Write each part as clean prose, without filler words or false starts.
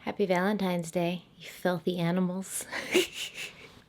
Happy Valentine's Day, you filthy animals.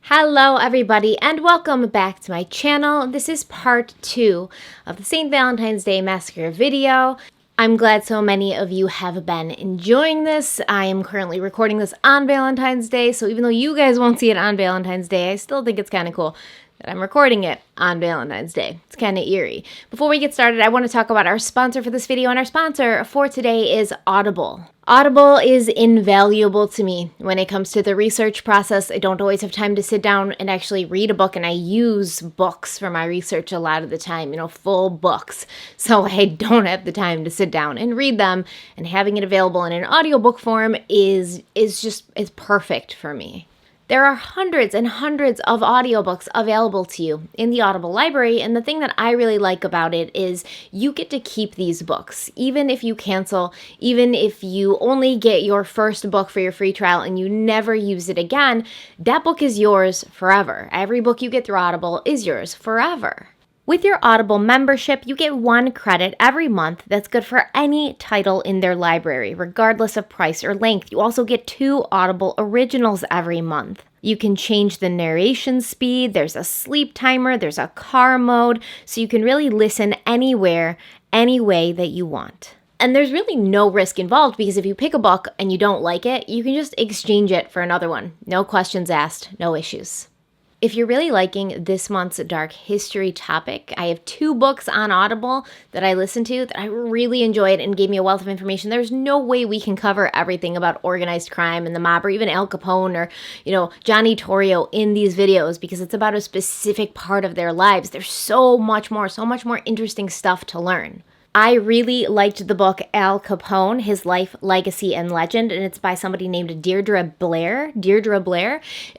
Hello everybody and welcome back to my channel. This is part 2 of the St. Valentine's Day Massacre video. I'm glad so many of you have been enjoying this. I am currently recording this on Valentine's Day, so even though you guys won't see it on Valentine's Day, I still think it's kind of cool that I'm recording it on Valentine's Day. It's kind of eerie. Before we get started, I want to talk about our sponsor for this video, and our sponsor for today is Audible. Audible is invaluable to me when it comes to the research process. I don't always have time to sit down and actually read a book, and I use books for my research a lot of the time, full books. So I don't have the time to sit down and read them, and having it available in an audiobook form is perfect for me. There are hundreds and hundreds of audiobooks available to you in the Audible library, and the thing that I really like about it is you get to keep these books. Even if you cancel, even if you only get your first book for your free trial and you never use it again, that book is yours forever. Every book you get through Audible is yours forever. With your Audible membership, you get 1 credit every month that's good for any title in their library, regardless of price or length. You also get 2 Audible originals every month. You can change the narration speed, there's a sleep timer, there's a car mode, so you can really listen anywhere, any way that you want. And there's really no risk involved because if you pick a book and you don't like it, you can just exchange it for another one. No questions asked, no issues. If you're really liking this month's dark history topic, I have 2 books on Audible that I listened to that I really enjoyed and gave me a wealth of information. There's no way we can cover everything about organized crime and the mob or even Al Capone or, Johnny Torrio in these videos because it's about a specific part of their lives. There's so much more interesting stuff to learn. I really liked the book Al Capone, His Life, Legacy, and Legend, and it's by somebody named Deirdre Blair.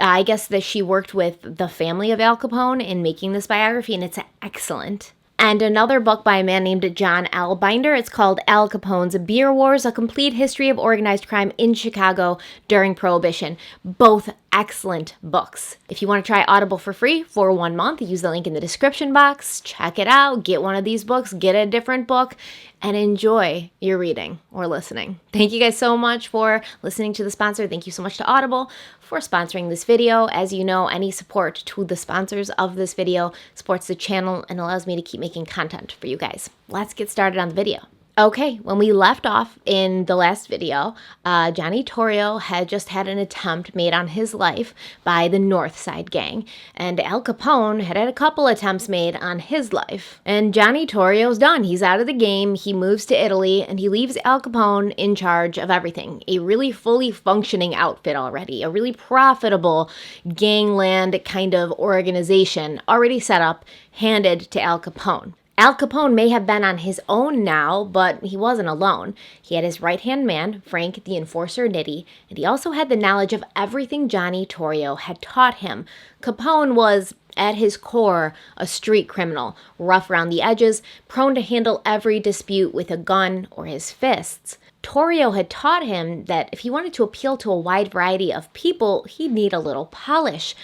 I guess that she worked with the family of Al Capone in making this biography, and it's excellent. And another book by a man named John L. Binder. It's called Al Capone's Beer Wars, A Complete History of Organized Crime in Chicago During Prohibition. Both excellent books. If you want to try Audible for free for 1 month, use the link in the description box. Check it out. Get one of these books. Get a different book. And enjoy your reading or listening. Thank you guys so much for listening to the sponsor. Thank you so much to Audible for sponsoring this video. As you know, any support to the sponsors of this video supports the channel and allows me to keep making content for you guys. Let's get started on the video. Okay, when we left off in the last video, Johnny Torrio had just had an attempt made on his life by the North Side Gang, and Al Capone had a couple attempts made on his life. And Johnny Torrio's done. He's out of the game. He moves to Italy, and he leaves Al Capone in charge of everything. A really fully functioning outfit already, a really profitable gangland kind of organization already set up, handed to Al Capone. Al Capone may have been on his own now, but he wasn't alone. He had his right-hand man, Frank the Enforcer Nitti, and he also had the knowledge of everything Johnny Torrio had taught him. Capone was, at his core, a street criminal, rough around the edges, prone to handle every dispute with a gun or his fists. Torrio had taught him that if he wanted to appeal to a wide variety of people, he'd need a little polish.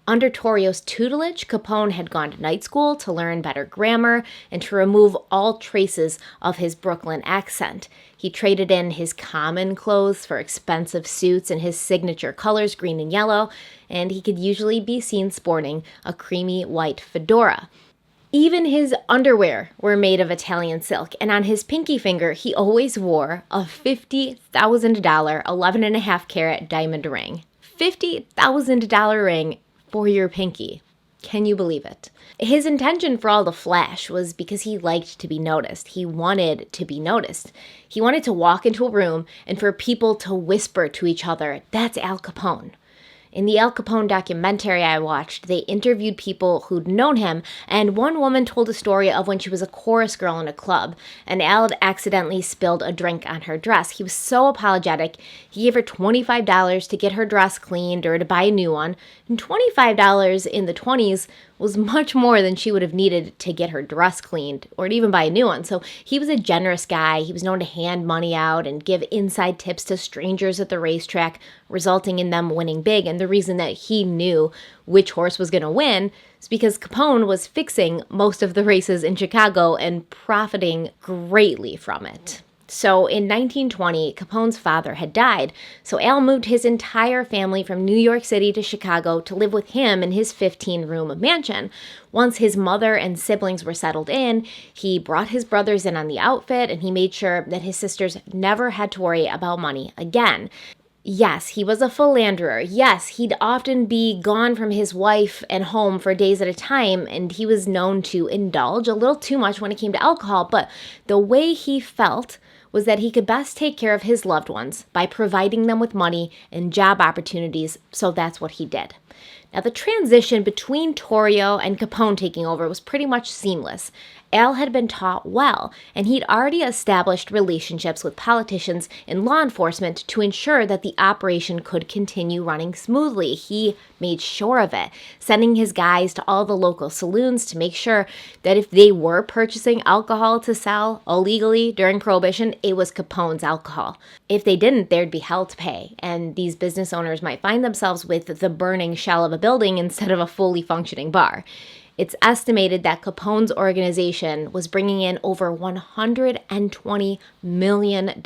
Under Torrio's tutelage, Capone had gone to night school to learn better grammar and to remove all traces of his Brooklyn accent. He traded in his common clothes for expensive suits in his signature colors, green and yellow, and he could usually be seen sporting a creamy white fedora. Even his underwear were made of Italian silk, and on his pinky finger, he always wore a $50,000 11.5 carat diamond ring. $50,000 ring for your pinky. Can you believe it? His intention for all the flash was because he liked to be noticed. He wanted to be noticed. He wanted to walk into a room and for people to whisper to each other, "That's Al Capone." In the Al Capone documentary I watched, they interviewed people who'd known him, and one woman told a story of when she was a chorus girl in a club, and Al had accidentally spilled a drink on her dress. He was so apologetic, he gave her $25 to get her dress cleaned or to buy a new one, and $25 in the 20s was much more than she would have needed to get her dress cleaned or to even buy a new one. So he was a generous guy. He was known to hand money out and give inside tips to strangers at the racetrack, resulting in them winning big. And the reason that he knew which horse was going to win is because Capone was fixing most of the races in Chicago and profiting greatly from it. So in 1920, Capone's father had died, so Al moved his entire family from New York City to Chicago to live with him in his 15-room mansion. Once his mother and siblings were settled in, he brought his brothers in on the outfit, and he made sure that his sisters never had to worry about money again. Yes, he was a philanderer. Yes, he'd often be gone from his wife and home for days at a time, and he was known to indulge a little too much when it came to alcohol, but the way he felt was that he could best take care of his loved ones by providing them with money and job opportunities, so that's what he did. Now, the transition between Torrio and Capone taking over was pretty much seamless. Al had been taught well, and he'd already established relationships with politicians and law enforcement to ensure that the operation could continue running smoothly. He made sure of it, sending his guys to all the local saloons to make sure that if they were purchasing alcohol to sell illegally during Prohibition, it was Capone's alcohol. If they didn't, there'd be hell to pay, and these business owners might find themselves with the burning shell of a building instead of a fully functioning bar. It's estimated that Capone's organization was bringing in over $120 million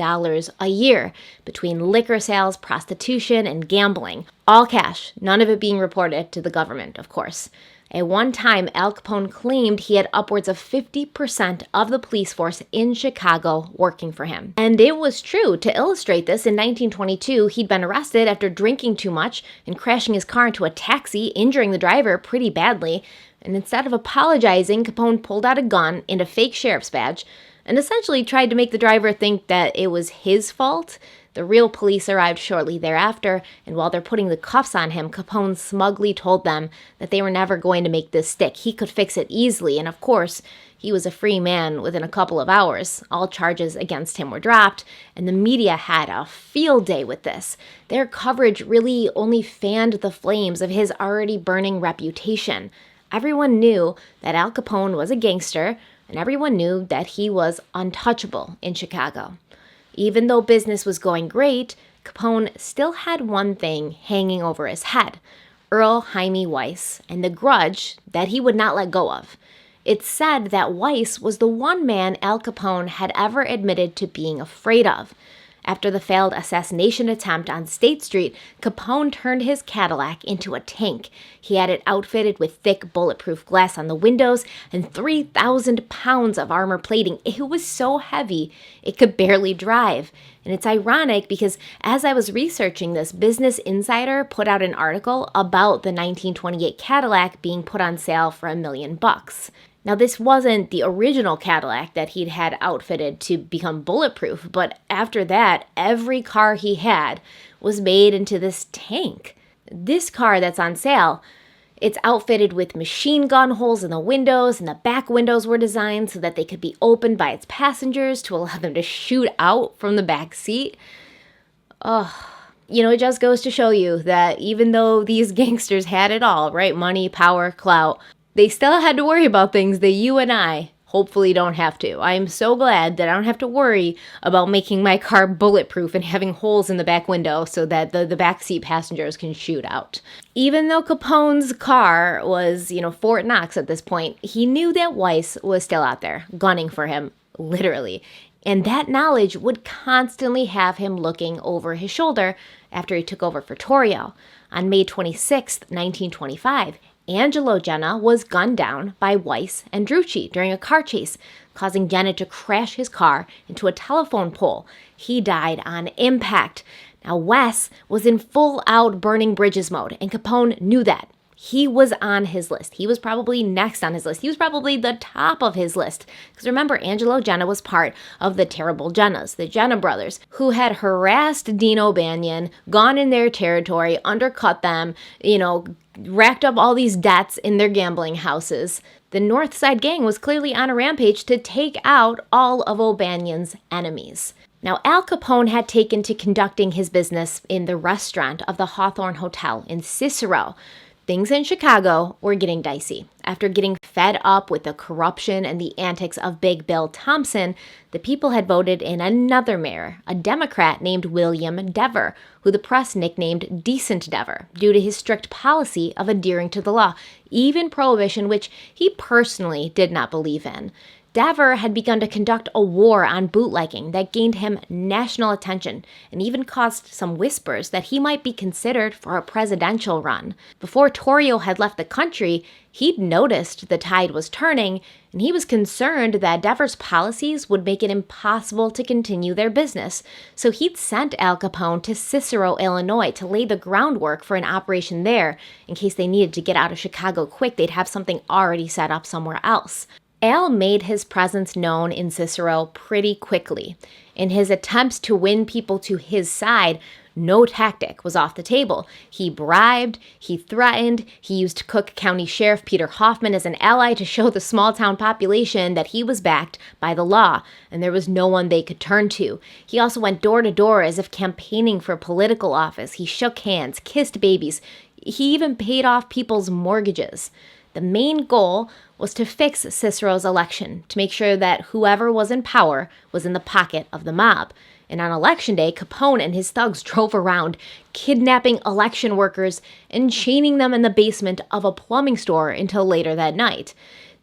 a year between liquor sales, prostitution, and gambling. All cash, none of it being reported to the government, of course. At one time, Al Capone claimed he had upwards of 50% of the police force in Chicago working for him. And it was true. To illustrate this, in 1922, he'd been arrested after drinking too much and crashing his car into a taxi, injuring the driver pretty badly. And instead of apologizing, Capone pulled out a gun and a fake sheriff's badge and essentially tried to make the driver think that it was his fault. The real police arrived shortly thereafter, and while they're putting the cuffs on him, Capone smugly told them that they were never going to make this stick. He could fix it easily, and of course, he was a free man within a couple of hours. All charges against him were dropped, and the media had a field day with this. Their coverage really only fanned the flames of his already burning reputation. Everyone knew that Al Capone was a gangster, and everyone knew that he was untouchable in Chicago. Even though business was going great, Capone still had one thing hanging over his head: Earl Jaime Weiss, and the grudge that he would not let go of. It's said that Weiss was the one man Al Capone had ever admitted to being afraid of. After the failed assassination attempt on State Street, Capone turned his Cadillac into a tank. He had it outfitted with thick bulletproof glass on the windows and 3,000 pounds of armor plating. It was so heavy, it could barely drive. And it's ironic because as I was researching this, Business Insider put out an article about the 1928 Cadillac being put on sale for $1 million. Now, this wasn't the original Cadillac that he'd had outfitted to become bulletproof, but after that, every car he had was made into this tank. This car that's on sale, it's outfitted with machine gun holes in the windows, and the back windows were designed so that they could be opened by its passengers to allow them to shoot out from the back seat. It just goes to show you that even though these gangsters had it all, right? Money, power, clout, they still had to worry about things that you and I hopefully don't have to. I am so glad that I don't have to worry about making my car bulletproof and having holes in the back window so that the backseat passengers can shoot out. Even though Capone's car was, Fort Knox at this point, he knew that Weiss was still out there, gunning for him, literally. And that knowledge would constantly have him looking over his shoulder after he took over for Torrio. On May 26, 1925, Angelo Genna was gunned down by Weiss and Drucci during a car chase, causing Genna to crash his car into a telephone pole. He died on impact. Now, Wes was in full-out burning bridges mode, and Capone knew that. He was on his list. He was probably next on his list. He was probably the top of his list. Because remember, Angelo Genna was part of the terrible Gennas, the Genna brothers, who had harassed Dean O'Banion, gone in their territory, undercut them, racked up all these debts in their gambling houses. The North Side Gang was clearly on a rampage to take out all of O'Banion's enemies. Now, Al Capone had taken to conducting his business in the restaurant of the Hawthorne Hotel in Cicero. Things in Chicago were getting dicey. After getting fed up with the corruption and the antics of Big Bill Thompson, the people had voted in another mayor, a Democrat named William Dever, who the press nicknamed Decent Dever, due to his strict policy of adhering to the law, even Prohibition, which he personally did not believe in. Dever had begun to conduct a war on bootlegging that gained him national attention and even caused some whispers that he might be considered for a presidential run. Before Torrio had left the country, he'd noticed the tide was turning, and he was concerned that Dever's policies would make it impossible to continue their business. So he'd sent Al Capone to Cicero, Illinois to lay the groundwork for an operation there. In case they needed to get out of Chicago quick, they'd have something already set up somewhere else. Al made his presence known in Cicero pretty quickly. In his attempts to win people to his side, no tactic was off the table. He bribed, he threatened, he used Cook County Sheriff Peter Hoffman as an ally to show the small-town population that he was backed by the law, and there was no one they could turn to. He also went door to door as if campaigning for political office. He shook hands, kissed babies. He even paid off people's mortgages. The main goal was to fix Cicero's election, to make sure that whoever was in power was in the pocket of the mob. And on election day, Capone and his thugs drove around, kidnapping election workers and chaining them in the basement of a plumbing store until later that night.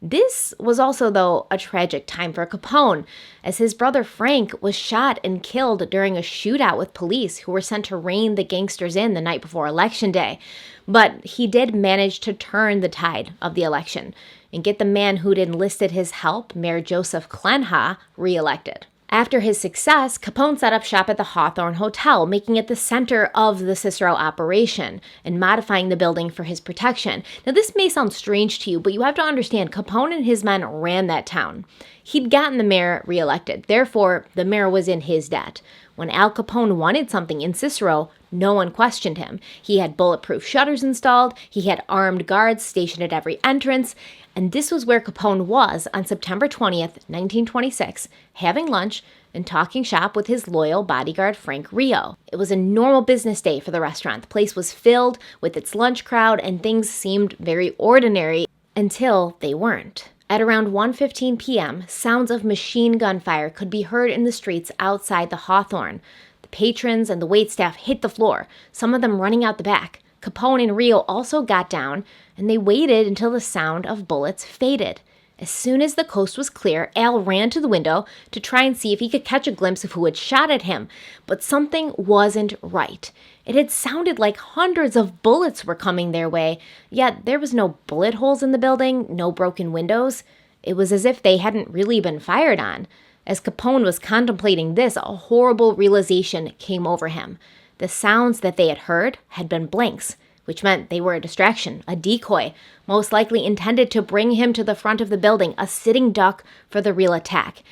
This was also, though, a tragic time for Capone, as his brother Frank was shot and killed during a shootout with police who were sent to rein the gangsters in the night before Election Day. But he did manage to turn the tide of the election and get the man who'd enlisted his help, Mayor Joseph Clenha, reelected. After his success, Capone set up shop at the Hawthorne Hotel, making it the center of the Cicero operation and modifying the building for his protection. Now, this may sound strange to you, but you have to understand, Capone and his men ran that town. He'd gotten the mayor reelected. Therefore, the mayor was in his debt. When Al Capone wanted something in Cicero, no one questioned him. He had bulletproof shutters installed, he had armed guards stationed at every entrance, and this was where Capone was on September 20th, 1926, having lunch and talking shop with his loyal bodyguard Frank Rio. It was a normal business day for the restaurant. The place was filled with its lunch crowd, and things seemed very ordinary until they weren't. At around 1:15 p.m., sounds of machine gun fire could be heard in the streets outside the Hawthorne. The patrons and the waitstaff hit the floor, some of them running out the back. Capone and Rio also got down, and they waited until the sound of bullets faded. As soon as the coast was clear, Al ran to the window to try and see if he could catch a glimpse of who had shot at him, but something wasn't right. It had sounded like hundreds of bullets were coming their way, yet there was no bullet holes in the building, no broken windows. It was as if they hadn't really been fired on. As Capone was contemplating this, a horrible realization came over him. The sounds that they had heard had been blanks, which meant they were a distraction, a decoy, most likely intended to bring him to the front of the building, a sitting duck for the real attack.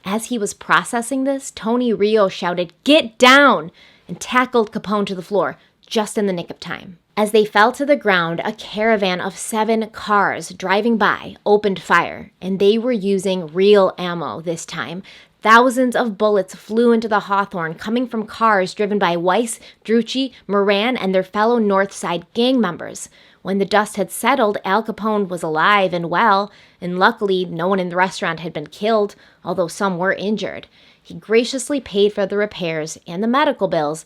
As he was processing this, Tony Rio shouted, "Get down!" and tackled Capone to the floor, just in the nick of time. As they fell to the ground, a caravan of 7 cars driving by opened fire, and they were using real ammo this time. Thousands of bullets flew into the Hawthorne, coming from cars driven by Weiss, Drucci, Moran, and their fellow North Side gang members. When the dust had settled, Al Capone was alive and well, and luckily no one in the restaurant had been killed, although some were injured. He graciously paid for the repairs and the medical bills,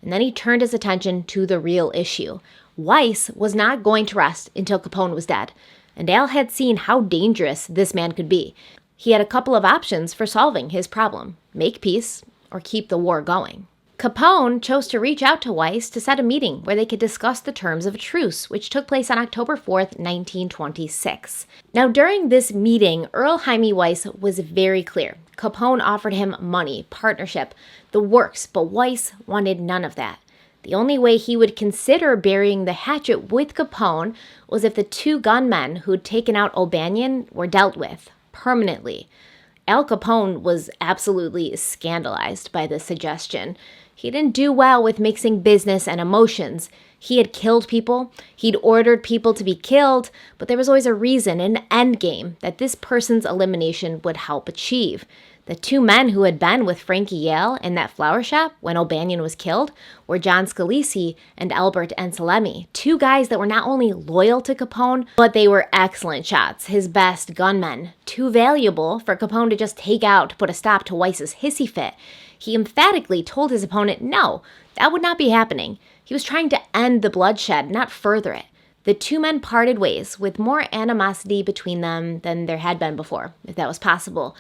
and then he turned his attention to the real issue. Weiss was not going to rest until Capone was dead, and Al had seen how dangerous this man could be. He had a couple of options for solving his problem: make peace or keep the war going. Capone chose to reach out to Weiss to set a meeting where they could discuss the terms of a truce, which took place on October 4th, 1926. Now, during this meeting, Earl Jaime Weiss was very clear. Capone offered him money, partnership, the works, but Weiss wanted none of that. The only way he would consider burying the hatchet with Capone was if the 2 gunmen who'd taken out O'Banion were dealt with permanently. Al Capone was absolutely scandalized by this suggestion. He didn't do well with mixing business and emotions. He had killed people, he'd ordered people to be killed, but there was always a reason, an end game, that this person's elimination would help achieve. The 2 men who had been with Frankie Yale in that flower shop when O'Banion was killed were John Scalisi and Albert Anselmi, 2 guys that were not only loyal to Capone, but they were excellent shots, his best gunmen, too valuable for Capone to just take out to put a stop to Weiss's hissy fit. He emphatically told his opponent no, that would not be happening. He was trying to end the bloodshed, not further it. The two men parted ways with more animosity between them than there had been before, if that was possible.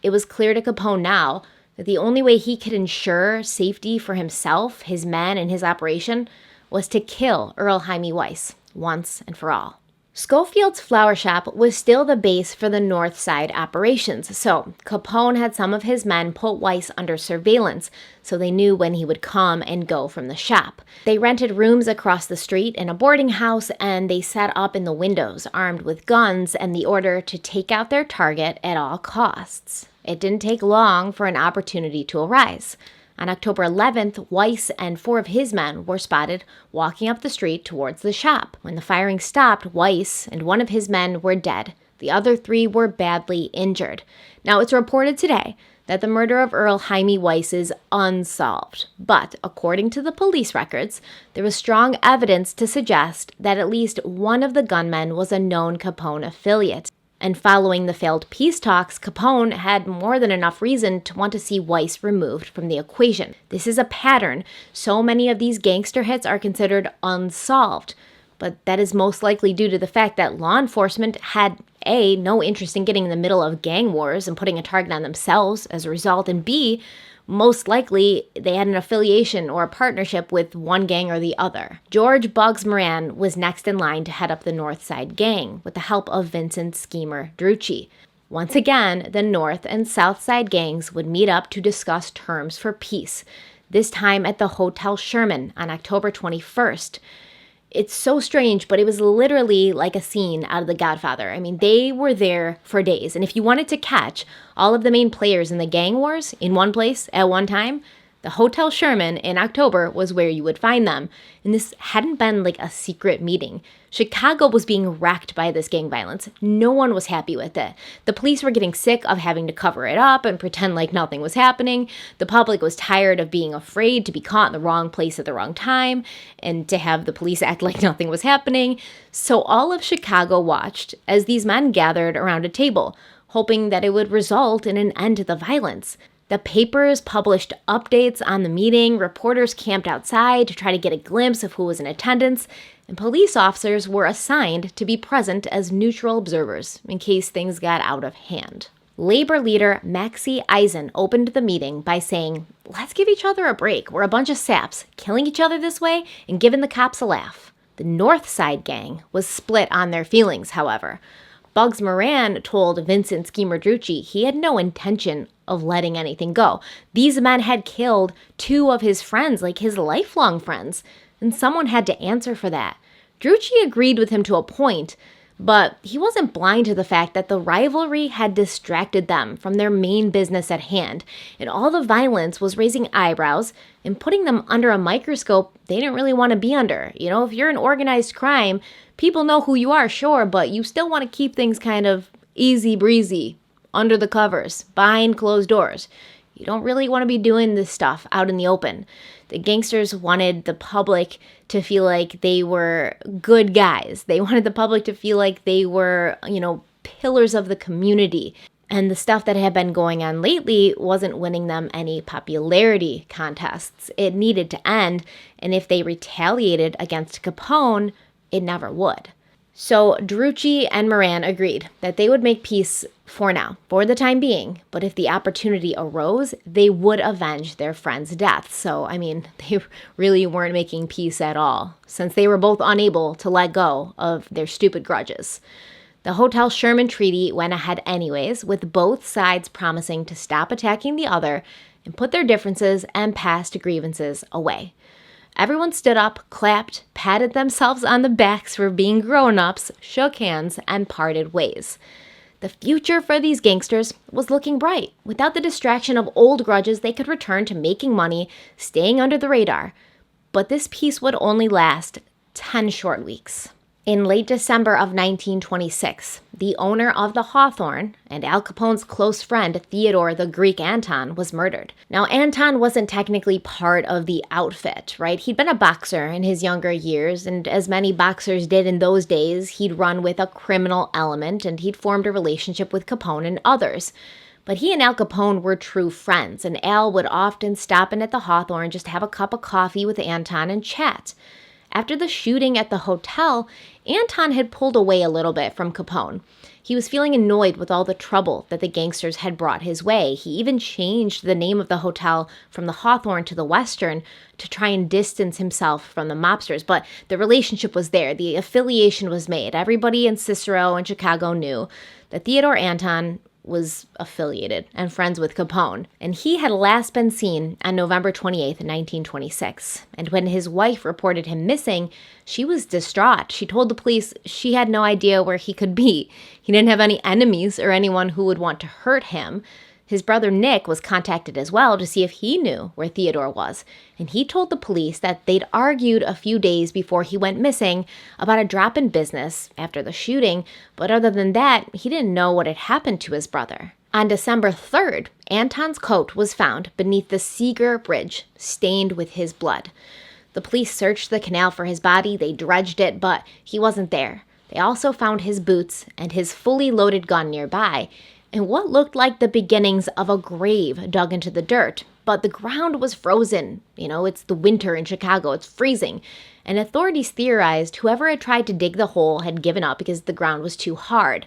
It was clear to Capone now that the only way he could ensure safety for himself, his men, and his operation was to kill Earl Jaime Weiss once and for all. Schofield's flower shop was still the base for the North Side operations, so Capone had some of his men put Weiss under surveillance so they knew when he would come and go from the shop. They rented rooms across the street in a boarding house, and they sat up in the windows armed with guns and the order to take out their target at all costs. It didn't take long for an opportunity to arise. On October 11th, Weiss and 4 of his men were spotted walking up the street towards the shop. When the firing stopped, Weiss and 1 of his men were dead. The other 3 were badly injured. Now, it's reported today that the murder of Earl Jaime Weiss is unsolved. But according to the police records, there was strong evidence to suggest that at least one of the gunmen was a known Capone affiliate. And following the failed peace talks, Capone had more than enough reason to want to see Weiss removed from the equation. This is a pattern. So many of these gangster hits are considered unsolved. But that is most likely due to the fact that law enforcement had A, no interest in getting in the middle of gang wars and putting a target on themselves as a result, and B, most likely they had an affiliation or a partnership with one gang or the other. George Bugs Moran was next in line to head up the North Side gang with the help of Vincent's schemer Drucci. Once again, the North and South Side gangs would meet up to discuss terms for peace, this time at the Hotel Sherman on October 21st. It's so strange, but it was literally like a scene out of The Godfather. I mean, they were there for days. And if you wanted to catch all of the main players in the gang wars in one place at one time, the Hotel Sherman in October was where you would find them. And this hadn't been like a secret meeting. Chicago was being wrecked by this gang violence. No one was happy with it. The police were getting sick of having to cover it up and pretend like nothing was happening. The public was tired of being afraid to be caught in the wrong place at the wrong time and to have the police act like nothing was happening. So all of Chicago watched as these men gathered around a table, hoping that it would result in an end to the violence. The papers published updates on the meeting, reporters camped outside to try to get a glimpse of who was in attendance, and police officers were assigned to be present as neutral observers in case things got out of hand. Labor leader Maxie Eisen opened the meeting by saying, "Let's give each other a break. We're a bunch of saps, killing each other this way and giving the cops a laugh." The North Side gang was split on their feelings, however. Bugs Moran told Vincent Schemer Drucci he had no intention of letting anything go. These men had killed 2 of his friends, like his lifelong friends, and someone had to answer for that. Drucci agreed with him to a point, but he wasn't blind to the fact that the rivalry had distracted them from their main business at hand, and all the violence was raising eyebrows and putting them under a microscope they didn't really want to be under. You know, if you're an organized crime, people know who you are, sure, but you still want to keep things kind of easy breezy, under the covers, behind closed doors. You don't really want to be doing this stuff out in the open. The gangsters wanted the public to feel like they were good guys. They wanted the public to feel like they were, pillars of the community. And the stuff that had been going on lately wasn't winning them any popularity contests. It needed to end, and if they retaliated against Capone, it never would. So Drucci and Moran agreed that they would make peace for now, for the time being, but if the opportunity arose, they would avenge their friend's death. So, they really weren't making peace at all, since they were both unable to let go of their stupid grudges. The Hotel Sherman Treaty went ahead anyways, with both sides promising to stop attacking the other and put their differences and past grievances away. Everyone stood up, clapped, patted themselves on the backs for being grown-ups, shook hands, and parted ways. The future for these gangsters was looking bright. Without the distraction of old grudges, they could return to making money, staying under the radar. But this peace would only last 10 short weeks. In late December of 1926, the owner of the Hawthorne and Al Capone's close friend Theodore the Greek Anton was murdered. Now, Anton wasn't technically part of the outfit, right? He'd been a boxer in his younger years, and as many boxers did in those days, he'd run with a criminal element, and he'd formed a relationship with Capone and others. But he and Al Capone were true friends, and Al would often stop in at the Hawthorne just to have a cup of coffee with Anton and chat. After the shooting at the hotel, Anton had pulled away a little bit from Capone. He was feeling annoyed with all the trouble that the gangsters had brought his way. He even changed the name of the hotel from the Hawthorne to the Western to try and distance himself from the mobsters. But the relationship was there. The affiliation was made. Everybody in Cicero and Chicago knew that Theodore Anton was affiliated and friends with Capone, and he had last been seen on November 28th, 1926. And when his wife reported him missing, she was distraught. She told the police she had no idea where he could be. He didn't have any enemies or anyone who would want to hurt him. His brother Nick was contacted as well to see if he knew where Theodore was, and he told the police that they'd argued a few days before he went missing about a drop in business after the shooting, but other than that, he didn't know what had happened to his brother. On December 3rd, Anton's coat was found beneath the Seeger Bridge, stained with his blood. The police searched the canal for his body, they dredged it, but he wasn't there. They also found his boots and his fully loaded gun nearby, and what looked like the beginnings of a grave dug into the dirt. But the ground was frozen. It's the winter in Chicago. It's freezing. And authorities theorized whoever had tried to dig the hole had given up because the ground was too hard.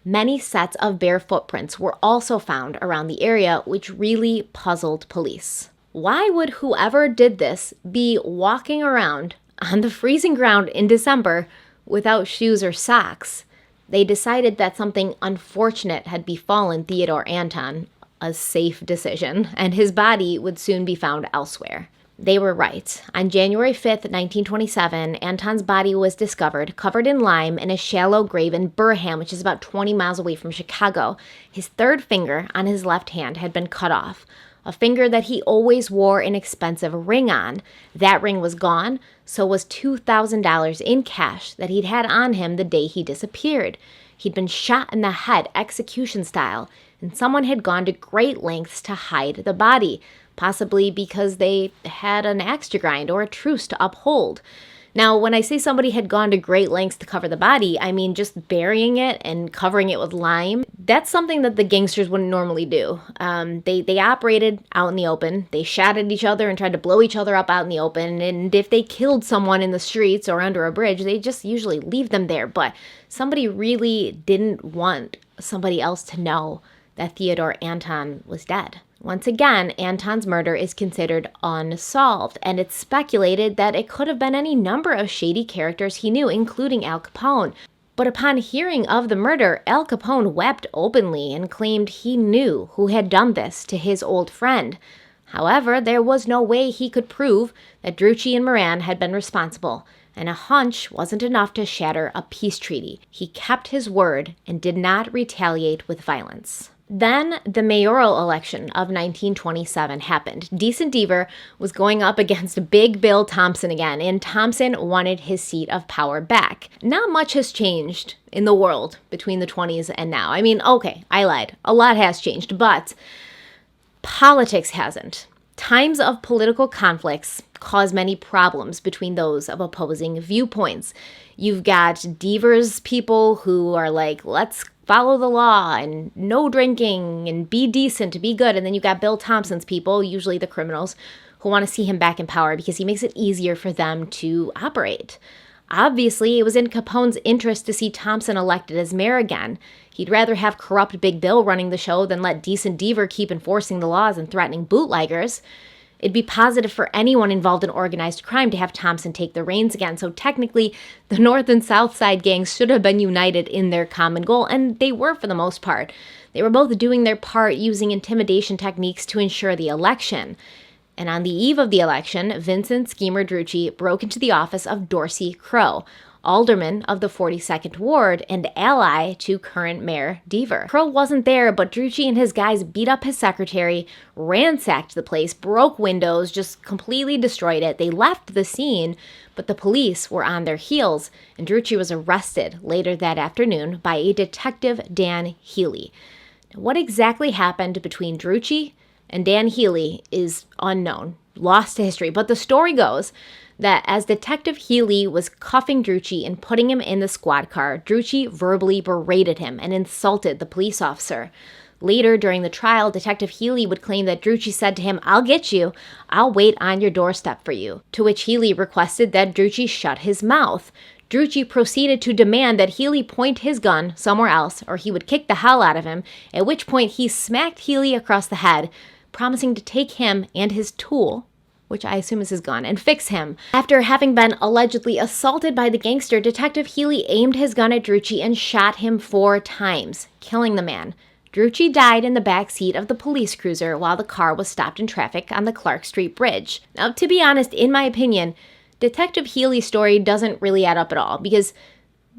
Many sets of bare footprints were also found around the area, which really puzzled police. Why would whoever did this be walking around on the freezing ground in December without shoes or socks? They decided that something unfortunate had befallen Theodore Anton, a safe decision, and his body would soon be found elsewhere. They were right. On January 5th, 1927, Anton's body was discovered, covered in lime, in a shallow grave in Burham, which is about 20 miles away from Chicago. His third finger on his left hand had been cut off, a finger that he always wore an expensive ring on. That ring was gone, so was $2,000 in cash that he'd had on him the day he disappeared. He'd been shot in the head, execution style, and someone had gone to great lengths to hide the body, possibly because they had an axe to grind or a truce to uphold. Now, when I say somebody had gone to great lengths to cover the body, I mean just burying it and covering it with lime. That's something that the gangsters wouldn't normally do. They operated out in the open. They shot at each other and tried to blow each other up out in the open. And if they killed someone in the streets or under a bridge, they just usually leave them there. But somebody really didn't want somebody else to know that Theodore Anton was dead. Once again, Anton's murder is considered unsolved, and it's speculated that it could have been any number of shady characters he knew, including Al Capone. But upon hearing of the murder, Al Capone wept openly and claimed he knew who had done this to his old friend. However, there was no way he could prove that Drucci and Moran had been responsible, and a hunch wasn't enough to shatter a peace treaty. He kept his word and did not retaliate with violence. Then the mayoral election of 1927 happened. Decent Deaver was going up against Big Bill Thompson again, and Thompson wanted his seat of power back. Not much has changed in the world between the 20s and now. I mean, okay, I lied. A lot has changed, but politics hasn't. Times of political conflicts cause many problems between those of opposing viewpoints. You've got Deaver's people who are like, let's follow the law and no drinking and be decent, be good. And then you got Bill Thompson's people, usually the criminals, who want to see him back in power because he makes it easier for them to operate. Obviously, it was in Capone's interest to see Thompson elected as mayor again. He'd rather have corrupt Big Bill running the show than let decent Deaver keep enforcing the laws and threatening bootleggers. It'd be positive for anyone involved in organized crime to have Thompson take the reins again. So technically, the North and South Side gangs should have been united in their common goal, and they were for the most part. They were both doing their part using intimidation techniques to ensure the election. And on the eve of the election, Vincent Schemer Drucci broke into the office of Dorsey Crowe, alderman of the 42nd Ward and ally to current Mayor Deaver. Crowe wasn't there, but Drucci and his guys beat up his secretary, ransacked the place, broke windows, just completely destroyed it. They left the scene, but the police were on their heels, and Drucci was arrested later that afternoon by a detective, Dan Healy. Now, what exactly happened between Drucci and Dan Healy is unknown, lost to history, but the story goes that as Detective Healy was cuffing Drucci and putting him in the squad car, Drucci verbally berated him and insulted the police officer. Later, during the trial, Detective Healy would claim that Drucci said to him, "I'll get you. I'll wait on your doorstep for you," to which Healy requested that Drucci shut his mouth. Drucci proceeded to demand that Healy point his gun somewhere else or he would kick the hell out of him, at which point he smacked Healy across the head, promising to take him and his tool, which I assume is his gun, and fix him. After having been allegedly assaulted by the gangster, Detective Healy aimed his gun at Drucci and shot him 4 times, killing the man. Drucci died in the back seat of the police cruiser while the car was stopped in traffic on the Clark Street Bridge. Now, to be honest, in my opinion, Detective Healy's story doesn't really add up at all, because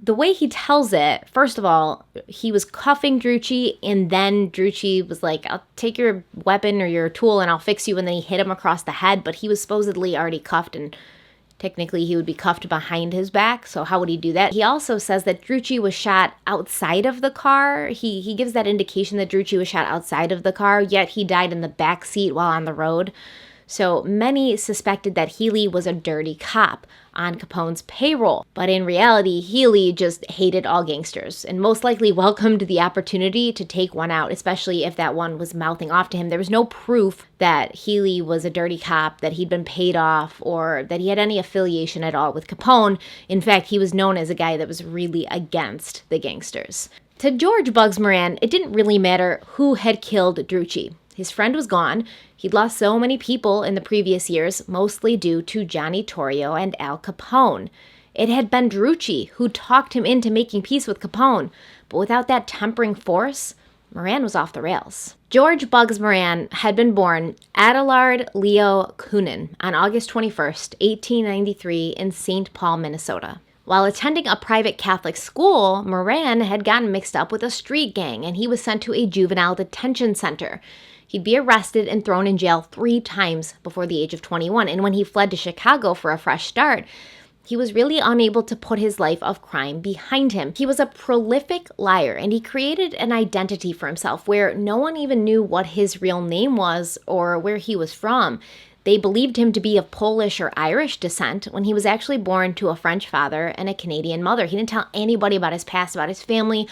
the way he tells it, first of all, he was cuffing Drucci, and then Drucci was like, "I'll take your weapon or your tool and I'll fix you," and then he hit him across the head, but he was supposedly already cuffed, and technically he would be cuffed behind his back, so how would he do that? He also says that Drucci was shot outside of the car. He gives that indication that Drucci was shot outside of the car, yet he died in the back seat while on the road. So many suspected that Healy was a dirty cop on Capone's payroll. But in reality, Healy just hated all gangsters and most likely welcomed the opportunity to take one out, especially if that one was mouthing off to him. There was no proof that Healy was a dirty cop, that he'd been paid off, or that he had any affiliation at all with Capone. In fact, he was known as a guy that was really against the gangsters. To George Bugs Moran, it didn't really matter who had killed Drucci. His friend was gone. He'd lost so many people in the previous years, mostly due to Johnny Torrio and Al Capone. It had been Drucci who talked him into making peace with Capone, but without that tempering force, Moran was off the rails. George Bugs Moran had been born Adelard Leo Coonan on August 21st, 1893 in St. Paul, Minnesota. While attending a private Catholic school, Moran had gotten mixed up with a street gang, and he was sent to a juvenile detention center. He'd be arrested and thrown in jail 3 times before the age of 21, and when he fled to Chicago for a fresh start, he was really unable to put his life of crime behind him. He was a prolific liar, and he created an identity for himself where no one even knew what his real name was or where he was from. They believed him to be of Polish or Irish descent when he was actually born to a French father and a Canadian mother. He didn't tell anybody about his past, about his family,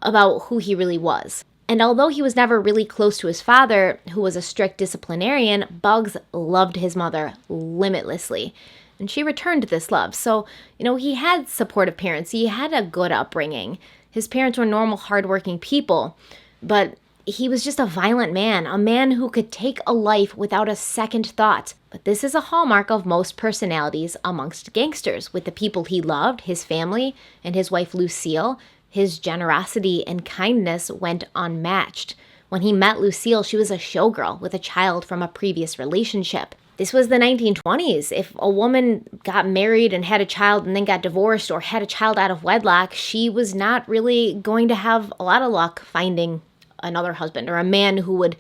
about who he really was. And although he was never really close to his father, who was a strict disciplinarian, Bugs loved his mother limitlessly. And she returned this love. So, he had supportive parents. He had a good upbringing. His parents were normal, hardworking people. But he was just a violent man, a man who could take a life without a second thought. But this is a hallmark of most personalities amongst gangsters. With the people he loved, his family, and his wife Lucille, his generosity and kindness went unmatched. When he met Lucille, she was a showgirl with a child from a previous relationship. This was the 1920s. If a woman got married and had a child and then got divorced or had a child out of wedlock, she was not really going to have a lot of luck finding another husband or a man who would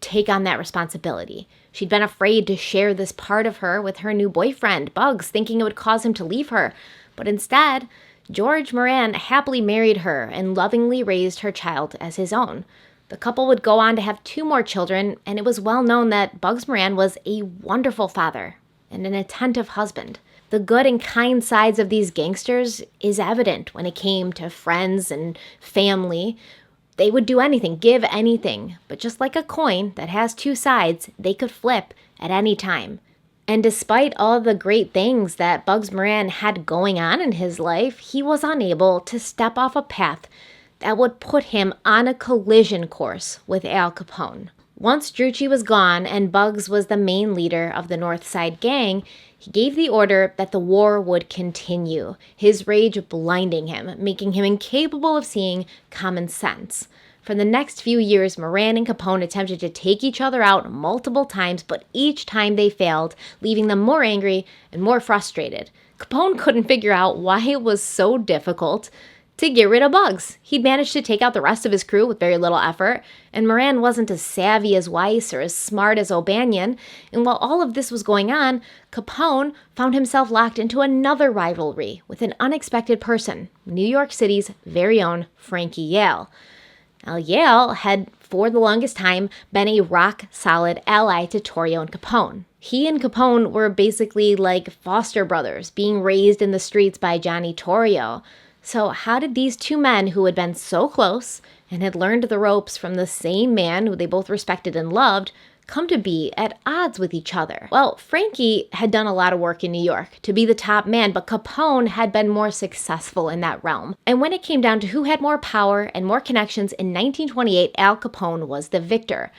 take on that responsibility. She'd been afraid to share this part of her with her new boyfriend, Bugs, thinking it would cause him to leave her. But instead, George Moran happily married her and lovingly raised her child as his own. The couple would go on to have 2 more children, and it was well known that Bugs Moran was a wonderful father and an attentive husband. The good and kind sides of these gangsters is evident when it came to friends and family. They would do anything, give anything, but just like a coin that has 2 sides, they could flip at any time. And despite all the great things that Bugs Moran had going on in his life, he was unable to step off a path that would put him on a collision course with Al Capone. Once Drucci was gone and Bugs was the main leader of the North Side Gang, he gave the order that the war would continue, his rage blinding him, making him incapable of seeing common sense. For the next few years, Moran and Capone attempted to take each other out multiple times, but each time they failed, leaving them more angry and more frustrated. Capone couldn't figure out why it was so difficult to get rid of Bugs. He'd managed to take out the rest of his crew with very little effort, and Moran wasn't as savvy as Weiss or as smart as O'Banion. And while all of this was going on, Capone found himself locked into another rivalry with an unexpected person, New York City's very own Frankie Yale. Now, Yale had, for the longest time, been a rock-solid ally to Torrio and Capone. He and Capone were basically like foster brothers, being raised in the streets by Johnny Torrio. So how did these two men who had been so close and had learned the ropes from the same man who they both respected and loved come to be at odds with each other? Well, Frankie had done a lot of work in New York to be the top man, but Capone had been more successful in that realm. And when it came down to who had more power and more connections, in 1928, Al Capone was the victor.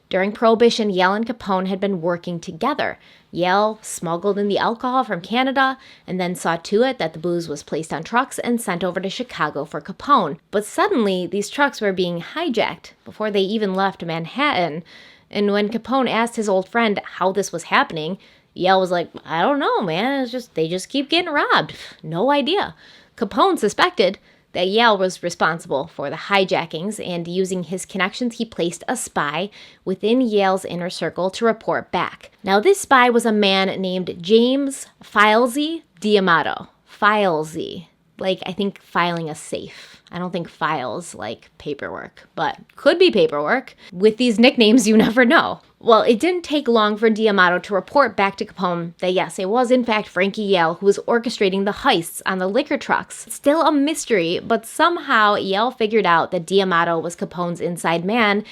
During Prohibition, Yale and Capone had been working together. Yale smuggled in the alcohol from Canada and then saw to it that the booze was placed on trucks and sent over to Chicago for Capone. But suddenly, these trucks were being hijacked before they even left Manhattan. And when Capone asked his old friend how this was happening, Yale was like, I don't know, man. They just keep getting robbed. No idea. Capone suspected that Yale was responsible for the hijackings, and using his connections, he placed a spy within Yale's inner circle to report back. Now, this spy was a man named James Filesy D'Amato. Filesy, like I think filing a safe. I don't think files like paperwork, but could be paperwork. With these nicknames, you never know. Well, it didn't take long for D'Amato to report back to Capone that yes, it was in fact Frankie Yale who was orchestrating the heists on the liquor trucks. Still a mystery, but somehow Yale figured out that D'Amato was Capone's inside man,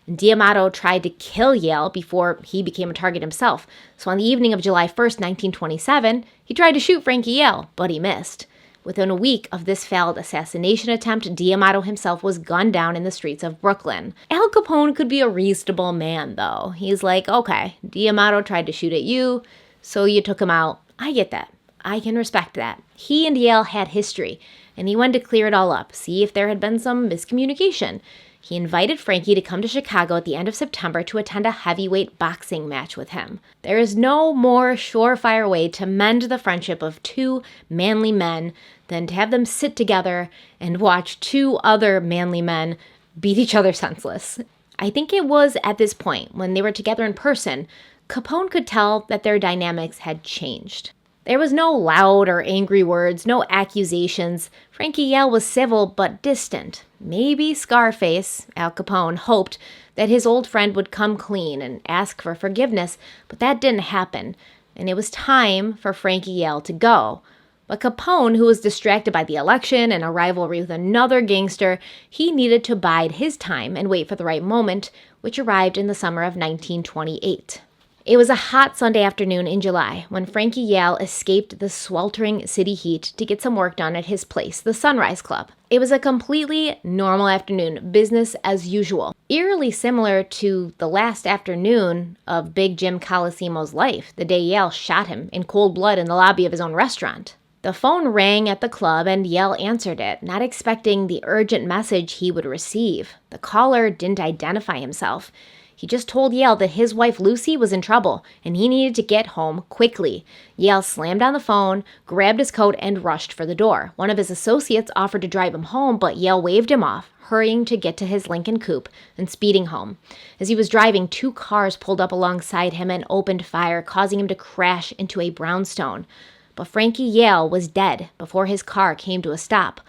and D'Amato tried to kill Yale before he became a target himself. So on the evening of July 1st, 1927, he tried to shoot Frankie Yale, but he missed. Within a week of this failed assassination attempt, D'Amato himself was gunned down in the streets of Brooklyn. Al Capone could be a reasonable man, though. He's like, okay, D'Amato tried to shoot at you, so you took him out. I get that. I can respect that. He and Yale had history, and he wanted to clear it all up, see if there had been some miscommunication. He invited Frankie to come to Chicago at the end of September to attend a heavyweight boxing match with him. There is no more surefire way to mend the friendship of two manly men than to have them sit together and watch two other manly men beat each other senseless. I think it was at this point, when they were together in person, Capone could tell that their dynamics had changed. There was no loud or angry words, no accusations. Frankie Yale was civil but distant. Maybe Scarface, Al Capone, hoped that his old friend would come clean and ask for forgiveness, but that didn't happen, and it was time for Frankie Yale to go. But Capone, who was distracted by the election and a rivalry with another gangster, he needed to bide his time and wait for the right moment, which arrived in the summer of 1928. It was a hot Sunday afternoon in July when Frankie Yale escaped the sweltering city heat to get some work done at his place, the Sunrise Club. It was a completely normal afternoon, business as usual, eerily similar to the last afternoon of Big Jim Colosimo's life, the day Yale shot him in cold blood in the lobby of his own restaurant. The phone rang at the club and Yale answered it, not expecting the urgent message he would receive. The caller didn't identify himself. He just told Yale that his wife Lucy was in trouble and he needed to get home quickly. Yale slammed on the phone, grabbed his coat, and rushed for the door. One of his associates offered to drive him home, but Yale waved him off, hurrying to get to his Lincoln coupe and speeding home. As he was driving, two cars pulled up alongside him and opened fire, causing him to crash into a brownstone. But Frankie Yale was dead before his car came to a stop.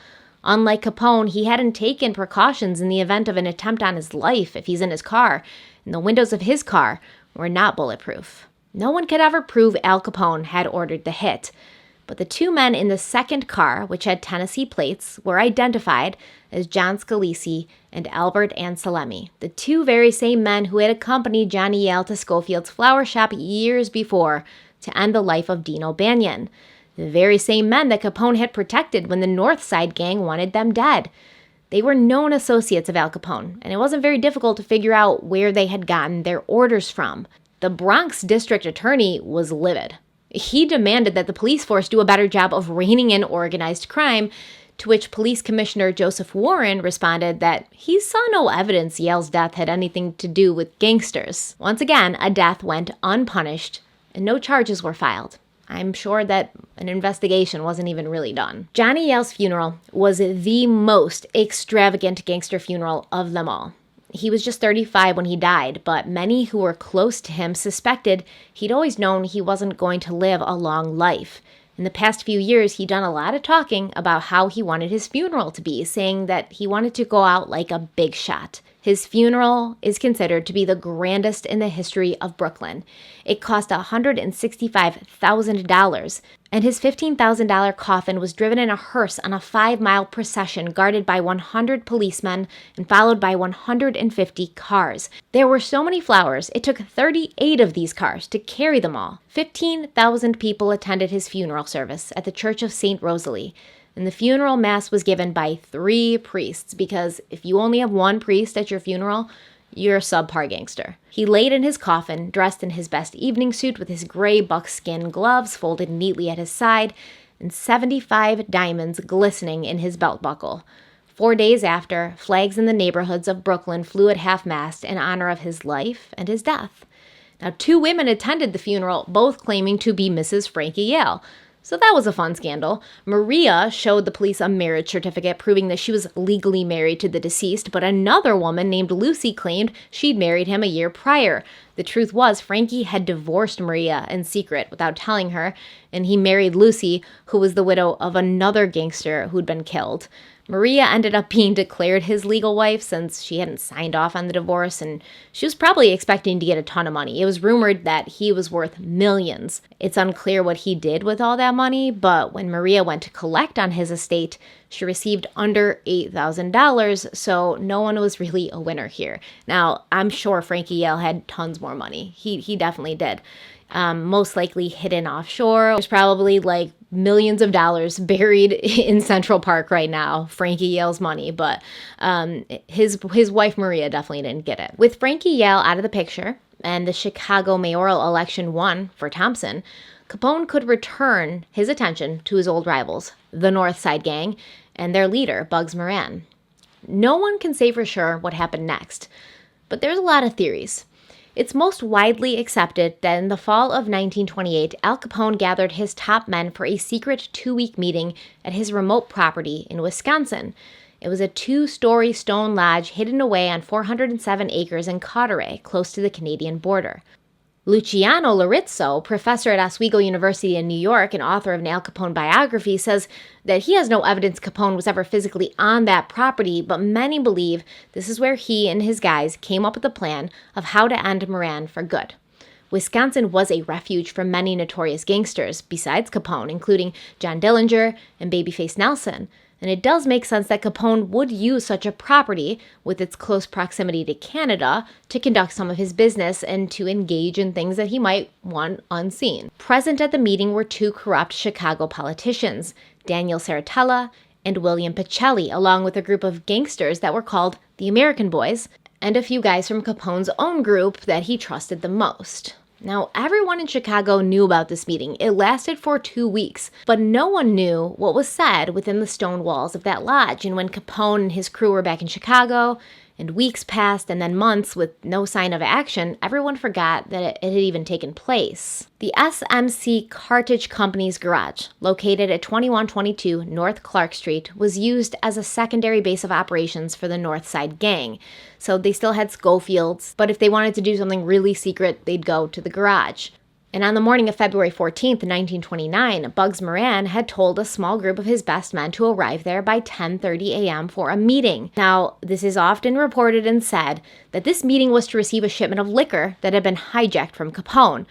Unlike Capone, he hadn't taken precautions in the event of an attempt on his life if he's in his car, and the windows of his car were not bulletproof. No one could ever prove Al Capone had ordered the hit, but the two men in the second car, which had Tennessee plates, were identified as John Scalise and Albert Anselmi, the two very same men who had accompanied Johnny Yale to Schofield's flower shop years before to end the life of Dino Banyan, the very same men that Capone had protected when the North Side gang wanted them dead. They were known associates of Al Capone, and it wasn't very difficult to figure out where they had gotten their orders from. The Bronx district attorney was livid. He demanded that the police force do a better job of reining in organized crime, to which Police Commissioner Joseph Warren responded that he saw no evidence Yale's death had anything to do with gangsters. Once again, a death went unpunished, and no charges were filed. I'm sure that an investigation wasn't even really done. Johnny Yale's funeral was the most extravagant gangster funeral of them all. He was just 35 when he died, but many who were close to him suspected he'd always known he wasn't going to live a long life. In the past few years, he'd done a lot of talking about how he wanted his funeral to be, saying that he wanted to go out like a big shot. His funeral is considered to be the grandest in the history of Brooklyn. It cost $165,000, and his $15,000 coffin was driven in a hearse on a 5-mile procession guarded by 100 policemen and followed by 150 cars. There were so many flowers, it took 38 of these cars to carry them all. 15,000 people attended his funeral service at the Church of St. Rosalie, and the funeral mass was given by 3 priests, because if you only have 1 priest at your funeral, you're a subpar gangster. He laid in his coffin, dressed in his best evening suit with his gray buckskin gloves folded neatly at his side, and 75 diamonds glistening in his belt buckle. 4 days after, flags in the neighborhoods of Brooklyn flew at half-mast in honor of his life and his death. Now, 2 women attended the funeral, both claiming to be Mrs. Frankie Yale. So that was a fun scandal. Maria showed the police a marriage certificate proving that she was legally married to the deceased, but another woman named Lucy claimed she'd married him a year prior. The truth was, Frankie had divorced Maria in secret without telling her, and he married Lucy, who was the widow of another gangster who'd been killed. Maria ended up being declared his legal wife since she hadn't signed off on the divorce, and she was probably expecting to get a ton of money. It was rumored that he was worth millions. It's unclear what he did with all that money, but when Maria went to collect on his estate, she received under $8,000, so no one was really a winner here. Now, I'm sure Frankie Yale had tons more money. He definitely did. Most likely hidden offshore. There's probably like millions of dollars buried in Central Park right now, Frankie Yale's money, but his wife Maria definitely didn't get it. With Frankie Yale out of the picture and the Chicago mayoral election won for Thompson, Capone could return his attention to his old rivals, the North Side Gang, and their leader, Bugs Moran. No one can say for sure what happened next, but there's a lot of theories. It's most widely accepted that in the fall of 1928, Al Capone gathered his top men for a secret 2-week meeting at his remote property in Wisconsin. It was a 2-story stone lodge hidden away on 407 acres in Carteret, close to the Canadian border. Luciano Lorizzo, professor at Oswego University in New York and author of an Al Capone biography, says that he has no evidence Capone was ever physically on that property, but many believe this is where he and his guys came up with a plan of how to end Moran for good. Wisconsin was a refuge for many notorious gangsters, besides Capone, including John Dillinger and Babyface Nelson. And it does make sense that Capone would use such a property, with its close proximity to Canada, to conduct some of his business and to engage in things that he might want unseen. Present at the meeting were 2 corrupt Chicago politicians, Daniel Saratella and William Pacelli, along with a group of gangsters that were called the American Boys, and a few guys from Capone's own group that he trusted the most. Now, everyone in Chicago knew about this meeting. It lasted for 2 weeks, but no one knew what was said within the stone walls of that lodge. And when Capone and his crew were back in Chicago, and weeks passed and then months with no sign of action, everyone forgot that it had even taken place. The SMC Cartage Company's garage, located at 2122 North Clark Street, was used as a secondary base of operations for the North Side Gang. So they still had Schofields, but if they wanted to do something really secret, they'd go to the garage. And on the morning of February 14th, 1929, Bugs Moran had told a small group of his best men to arrive there by 10:30 a.m. for a meeting. Now, this is often reported and said that this meeting was to receive a shipment of liquor that had been hijacked from Capone.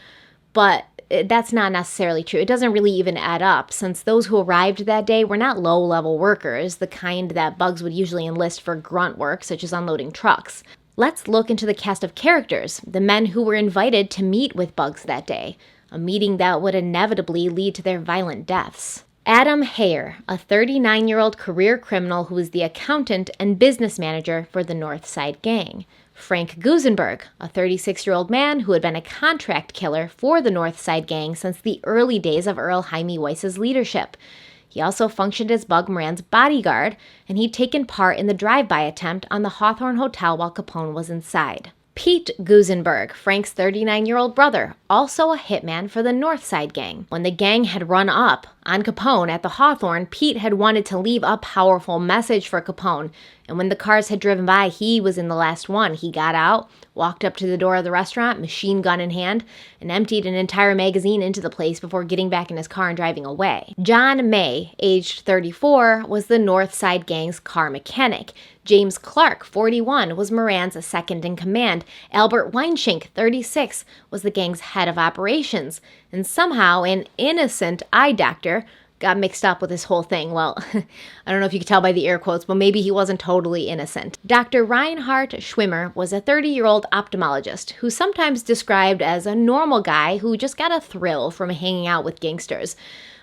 But that's not necessarily true. It doesn't really even add up, since those who arrived that day were not low-level workers, the kind that Bugs would usually enlist for grunt work, such as unloading trucks. Let's look into the cast of characters, the men who were invited to meet with Bugs that day, a meeting that would inevitably lead to their violent deaths. Adam Hayer, a 39-year-old career criminal who was the accountant and business manager for the North Side Gang. Frank Gusenberg, a 36-year-old man who had been a contract killer for the North Side Gang since the early days of Earl Jaime Weiss's leadership. He also functioned as Bug Moran's bodyguard, and he'd taken part in the drive-by attempt on the Hawthorne Hotel while Capone was inside. Pete Gusenberg, Frank's 39-year-old brother, also a hitman for the North Side Gang. When the gang had run up on Capone at the Hawthorne, Pete had wanted to leave a powerful message for Capone, And when the cars had driven by, he was in the last one. He got out, walked up to the door of the restaurant, machine gun in hand, and emptied an entire magazine into the place before getting back in his car and driving away. John May, aged 34, was the North Side Gang's car mechanic. James Clark, 41, was Moran's second-in-command. Albert Weinschenk, 36, was the gang's head of operations. And somehow an innocent eye doctor got mixed up with this whole thing. Well, I don't know if you could tell by the air quotes, but maybe he wasn't totally innocent. Dr. Reinhard Schwimmer was a 30-year-old ophthalmologist who's sometimes described as a normal guy who just got a thrill from hanging out with gangsters.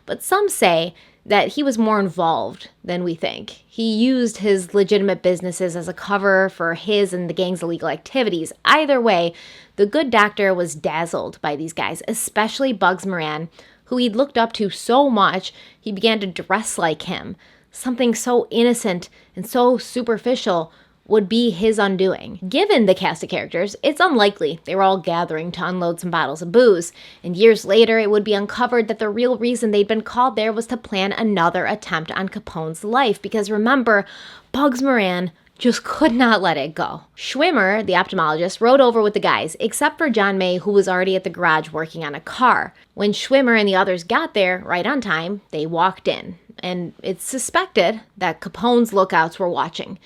But some say that he was more involved than we think. He used his legitimate businesses as a cover for his and the gang's illegal activities. Either way, the good doctor was dazzled by these guys, especially Bugs Moran, who he'd looked up to so much he began to dress like him. Something so innocent and so superficial would be his undoing. Given the cast of characters, it's unlikely they were all gathering to unload some bottles of booze, and years later it would be uncovered that the real reason they'd been called there was to plan another attempt on Capone's life, because remember, Bugs Moran just could not let it go. Schwimmer, the ophthalmologist, rode over with the guys, except for John May, who was already at the garage working on a car. When Schwimmer and the others got there, right on time, they walked in, and it's suspected that Capone's lookouts were watching.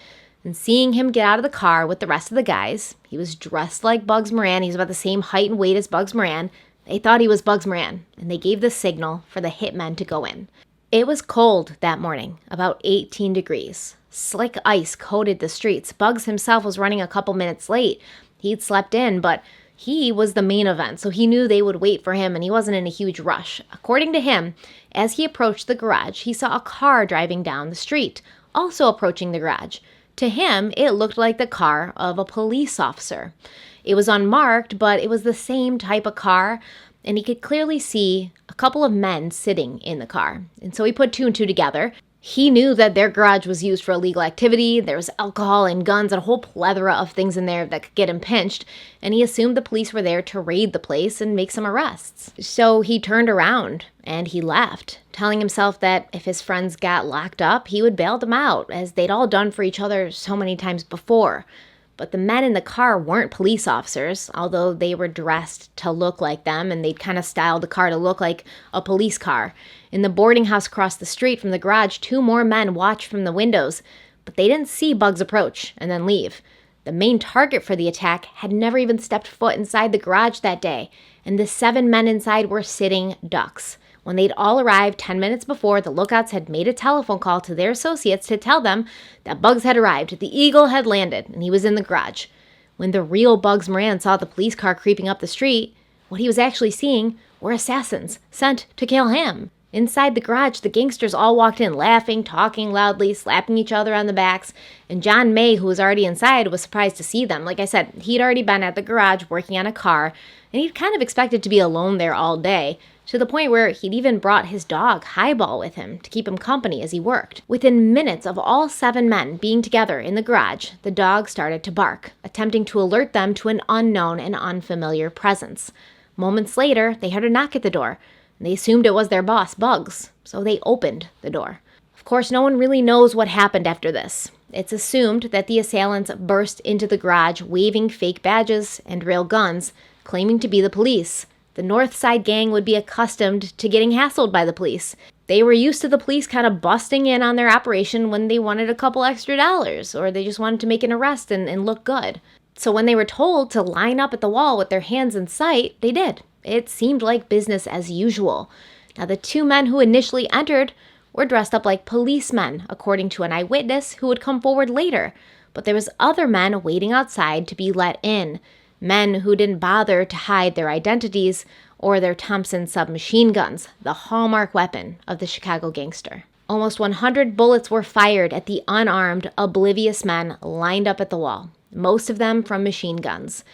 And seeing him get out of the car with the rest of the guys, he was dressed like Bugs Moran, he's about the same height and weight as Bugs Moran, they thought he was Bugs Moran, and they gave the signal for the hitmen to go in. It was cold that morning, about 18 degrees. Slick ice coated the streets. Bugs himself was running a couple minutes late. He'd slept in, but he was the main event, so he knew they would wait for him, and he wasn't in a huge rush. According to him, as he approached the garage, he saw a car driving down the street, also approaching the garage. To him, it looked like the car of a police officer. It was unmarked, but it was the same type of car, and he could clearly see a couple of men sitting in the car. And so he put two and two together. He knew that their garage was used for illegal activity. There was alcohol and guns and a whole plethora of things in there that could get him pinched, and he assumed the police were there to raid the place and make some arrests. So he turned around and he left, telling himself that if his friends got locked up, he would bail them out, as they'd all done for each other so many times before. But the men in the car weren't police officers, although they were dressed to look like them, and they'd kind of styled the car to look like a police car. In the boarding house across the street from the garage, two more men watched from the windows, but they didn't see Bugs approach and then leave. The main target for the attack had never even stepped foot inside the garage that day, and the 7 men inside were sitting ducks. When they'd all arrived 10 minutes before, the lookouts had made a telephone call to their associates to tell them that Bugs had arrived, the Eagle had landed, and he was in the garage. When the real Bugs Moran saw the police car creeping up the street, what he was actually seeing were assassins sent to kill him. Inside the garage, the gangsters all walked in laughing, talking loudly, slapping each other on the backs, and John May, who was already inside, was surprised to see them. Like I said, he'd already been at the garage working on a car, and he'd kind of expected to be alone there all day, to the point where he'd even brought his dog, Highball, with him to keep him company as he worked. Within minutes of all 7 men being together in the garage, the dog started to bark, attempting to alert them to an unknown and unfamiliar presence. Moments later, they heard a knock at the door, and they assumed it was their boss, Bugs, so they opened the door. Of course, no one really knows what happened after this. It's assumed that the assailants burst into the garage waving fake badges and real guns, claiming to be the police. The North Side Gang would be accustomed to getting hassled by the police. They were used to the police kind of busting in on their operation when they wanted a couple extra dollars, or they just wanted to make an arrest and look good. So when they were told to line up at the wall with their hands in sight, they did. It seemed like business as usual. Now, the 2 men who initially entered were dressed up like policemen, according to an eyewitness who would come forward later. But there was other men waiting outside to be let in. Men who didn't bother to hide their identities or their Thompson submachine guns, the hallmark weapon of the Chicago gangster. Almost 100 bullets were fired at the unarmed, oblivious men lined up at the wall, most of them from machine guns.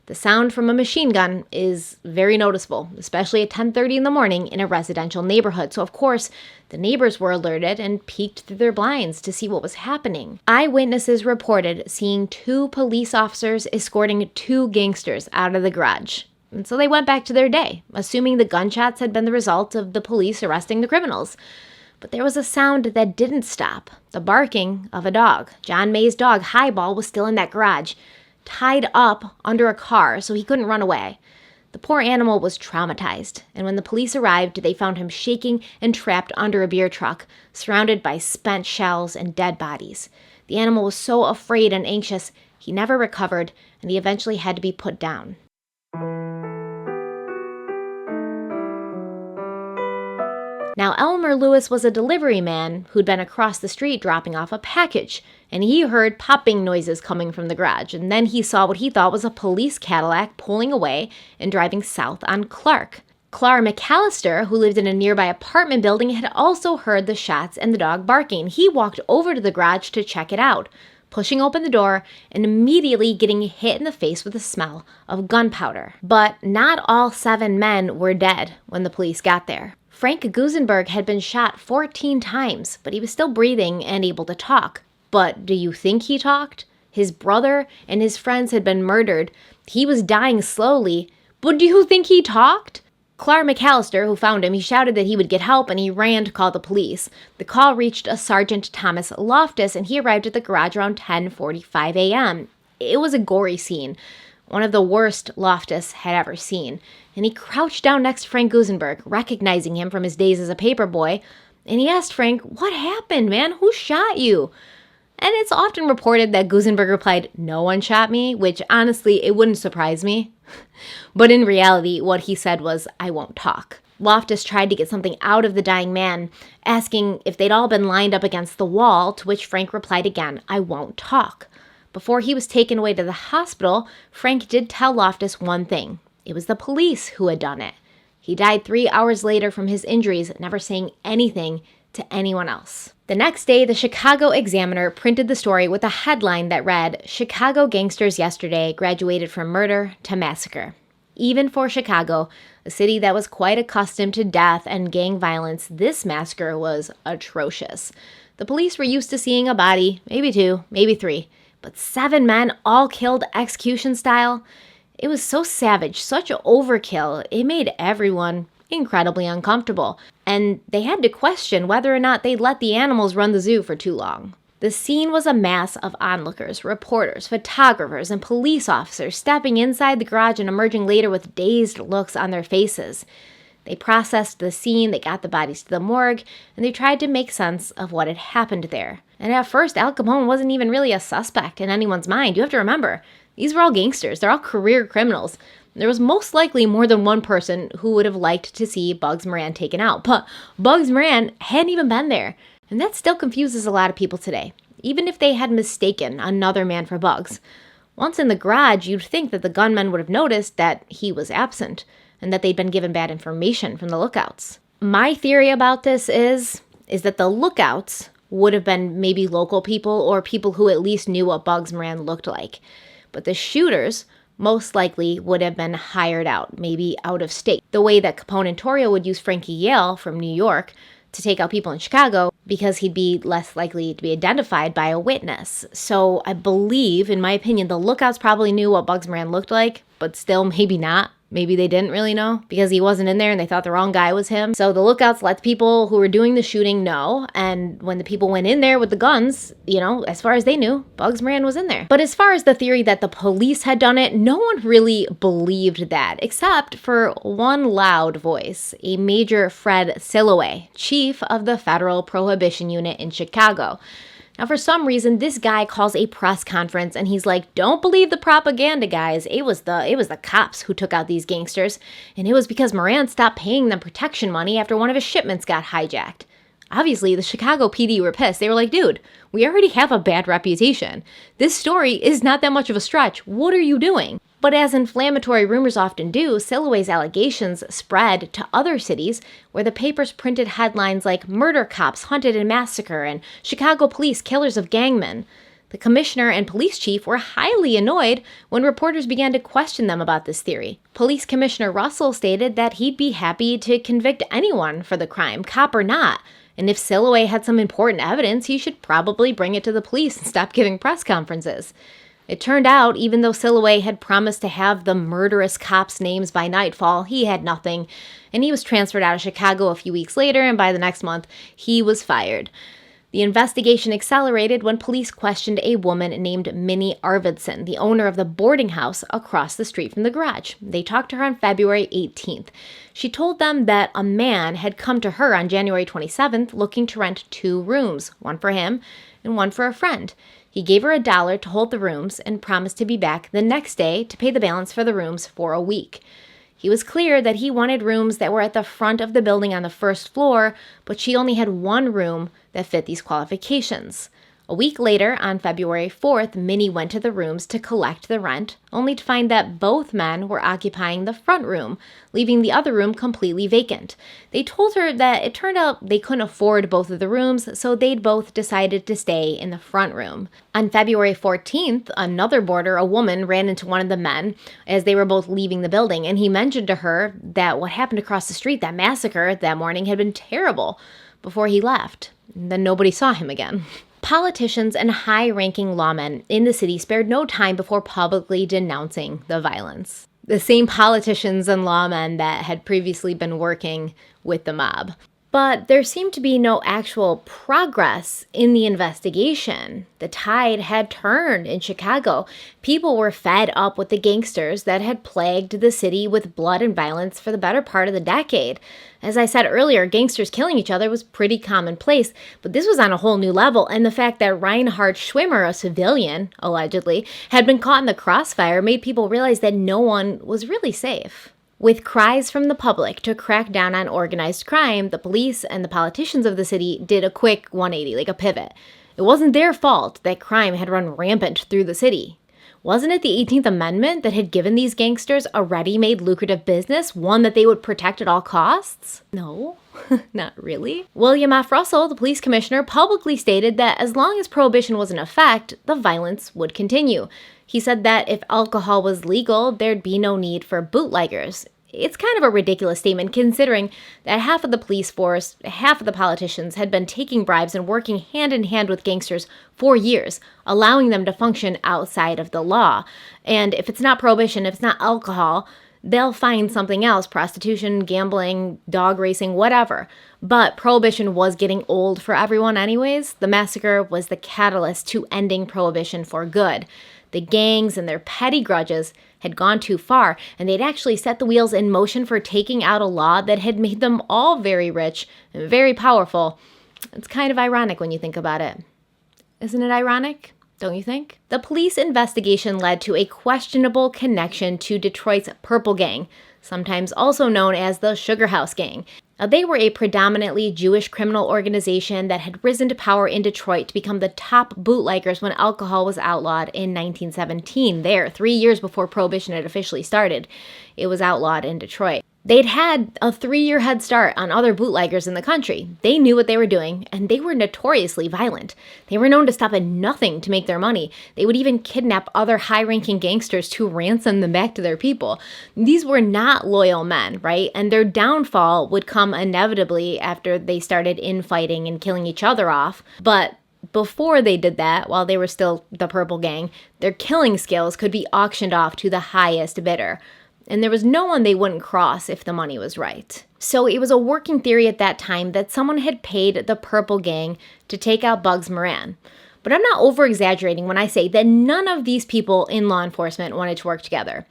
The sound from a machine gun is very noticeable, especially at 10:30 in the morning in a residential neighborhood. So, of course, the neighbors were alerted and peeked through their blinds to see what was happening. Eyewitnesses reported seeing 2 police officers escorting 2 gangsters out of the garage. And so they went back to their day, assuming the gunshots had been the result of the police arresting the criminals. But there was a sound that didn't stop, the barking of a dog. John May's dog, Highball, was still in that garage, tied up under a car so he couldn't run away. The poor animal was traumatized, and when the police arrived, they found him shaking and trapped under a beer truck, surrounded by spent shells and dead bodies. The animal was so afraid and anxious, he never recovered, and he eventually had to be put down. Now, Elmer Lewis was a delivery man who'd been across the street dropping off a package, and he heard popping noises coming from the garage, and then he saw what he thought was a police Cadillac pulling away and driving south on Clark. Clark McAllister, who lived in a nearby apartment building, had also heard the shots and the dog barking. He walked over to the garage to check it out, pushing open the door and immediately getting hit in the face with the smell of gunpowder. But not all 7 men were dead when the police got there. Frank Gusenberg had been shot 14 times, but he was still breathing and able to talk. But do you think he talked? His brother and his friends had been murdered. He was dying slowly, but do you think he talked? Clark McAllister, who found him, he shouted that he would get help, and he ran to call the police. The call reached a Sergeant Thomas Loftus, and he arrived at the garage around 10:45 a.m. It was a gory scene, one of the worst Loftus had ever seen. And he crouched down next to Frank Gusenberg, recognizing him from his days as a paper boy, and he asked Frank, "What happened, man? Who shot you?" And it's often reported that Gusenberg replied, "No one shot me," which honestly, it wouldn't surprise me. But in reality, what he said was, "I won't talk." Loftus tried to get something out of the dying man, asking if they'd all been lined up against the wall, to which Frank replied again, "I won't talk." Before he was taken away to the hospital, Frank did tell Loftus one thing. It was the police who had done it. He died 3 hours later from his injuries, never saying anything to anyone else. The next day, the Chicago Examiner printed the story with a headline that read, "Chicago gangsters yesterday graduated from murder to massacre." Even for Chicago, a city that was quite accustomed to death and gang violence, this massacre was atrocious. The police were used to seeing a body, maybe 2, maybe 3, but 7 men all killed execution style. It was so savage, such overkill, it made everyone incredibly uncomfortable, and they had to question whether or not they'd let the animals run the zoo for too long. The scene was a mass of onlookers, reporters, photographers, and police officers stepping inside the garage and emerging later with dazed looks on their faces. They processed the scene, they got the bodies to the morgue, and they tried to make sense of what had happened there. And at first, Al Capone wasn't even really a suspect in anyone's mind. You have to remember, these were all gangsters. They're all career criminals. There was most likely more than one person who would have liked to see Bugs Moran taken out, but Bugs Moran hadn't even been there. And that still confuses a lot of people today, even if they had mistaken another man for Bugs. Once in the garage, you'd think that the gunman would have noticed that he was absent and that they'd been given bad information from the lookouts. My theory about this is that the lookouts would have been maybe local people or people who at least knew what Bugs Moran looked like. But the shooters most likely would have been hired out, maybe out of state, the way that Capone and Torrio would use Frankie Yale from New York to take out people in Chicago because he'd be less likely to be identified by a witness. So I believe, in my opinion, the lookouts probably knew what Bugs Moran looked like, but still maybe not. Maybe they didn't really know because he wasn't in there and they thought the wrong guy was him. So the lookouts let the people who were doing the shooting know. And when the people went in there with the guns, as far as they knew, Bugs Moran was in there. But as far as the theory that the police had done it, no one really believed that, except for one loud voice, a Major Fred Silloway, chief of the Federal Prohibition Unit in Chicago. Now, for some reason, this guy calls a press conference and he's like, "Don't believe the propaganda, guys. It was the cops who took out these gangsters, and it was because Moran stopped paying them protection money after one of his shipments got hijacked." Obviously, the Chicago PD were pissed. They were like, "Dude, we already have a bad reputation. This story is not that much of a stretch. What are you doing?" But as inflammatory rumors often do, Silloway's allegations spread to other cities where the papers printed headlines like "Murder Cops Hunted in Massacre" and "Chicago Police Killers of Gangmen." The commissioner and police chief were highly annoyed when reporters began to question them about this theory. Police Commissioner Russell stated that he'd be happy to convict anyone for the crime, cop or not. And if Silloway had some important evidence, he should probably bring it to the police and stop giving press conferences. It turned out, even though Silhouette had promised to have the murderous cops' names by nightfall, he had nothing, and he was transferred out of Chicago a few weeks later, and by the next month, he was fired. The investigation accelerated when police questioned a woman named Minnie Arvidsson, the owner of the boarding house across the street from the garage. They talked to her on February 18th. She told them that a man had come to her on January 27th looking to rent 2 rooms, one for him and one for a friend. He gave her $1 to hold the rooms and promised to be back the next day to pay the balance for the rooms for a week. He was clear that he wanted rooms that were at the front of the building on the first floor, but she only had 1 room that fit these qualifications. A week later, on February 4th, Minnie went to the rooms to collect the rent, only to find that both men were occupying the front room, leaving the other room completely vacant. They told her that it turned out they couldn't afford both of the rooms, so they'd both decided to stay in the front room. On February 14th, another boarder, a woman, ran into one of the men as they were both leaving the building, and he mentioned to her that what happened across the street, that massacre that morning, had been terrible before he left. Then nobody saw him again. Politicians and high-ranking lawmen in the city spared no time before publicly denouncing the violence. The same politicians and lawmen that had previously been working with the mob. But there seemed to be no actual progress in the investigation. The tide had turned in Chicago. People were fed up with the gangsters that had plagued the city with blood and violence for the better part of the decade. As I said earlier, gangsters killing each other was pretty commonplace, but this was on a whole new level, and the fact that Reinhard Schwimmer, a civilian, allegedly, had been caught in the crossfire made people realize that no one was really safe. With cries from the public to crack down on organized crime, the police and the politicians of the city did a quick 180, like a pivot. It wasn't their fault that crime had run rampant through the city. Wasn't it the 18th Amendment that had given these gangsters a ready-made lucrative business, one that they would protect at all costs? No, not really. William F. Russell, the police commissioner, publicly stated that as long as prohibition was in effect, the violence would continue. He said that if alcohol was legal, there'd be no need for bootleggers. It's kind of a ridiculous statement considering that half of the police force, half of the politicians had been taking bribes and working hand in hand with gangsters for years, allowing them to function outside of the law. And if it's not prohibition, if it's not alcohol, they'll find something else, prostitution, gambling, dog racing, whatever. But prohibition was getting old for everyone anyways. The massacre was the catalyst to ending prohibition for good. The gangs and their petty grudges had gone too far, and they'd actually set the wheels in motion for taking out a law that had made them all very rich and very powerful. It's kind of ironic when you think about it. Isn't it ironic? Don't you think? The police investigation led to a questionable connection to Detroit's Purple Gang, sometimes also known as the Sugar House Gang. They were a predominantly Jewish criminal organization that had risen to power in Detroit to become the top bootleggers when alcohol was outlawed in 1917. There, 3 years before Prohibition had officially started, it was outlawed in Detroit. They'd had a 3-year head start on other bootleggers in the country. They knew what they were doing, and they were notoriously violent. They were known to stop at nothing to make their money. They would even kidnap other high-ranking gangsters to ransom them back to their people. These were not loyal men, right? And their downfall would come inevitably after they started infighting and killing each other off. But before they did that, while they were still the Purple Gang, their killing skills could be auctioned off to the highest bidder. And there was no one they wouldn't cross if the money was right. So it was a working theory at that time that someone had paid the Purple Gang to take out Bugs Moran. But I'm not over-exaggerating when I say that none of these people in law enforcement wanted to work together.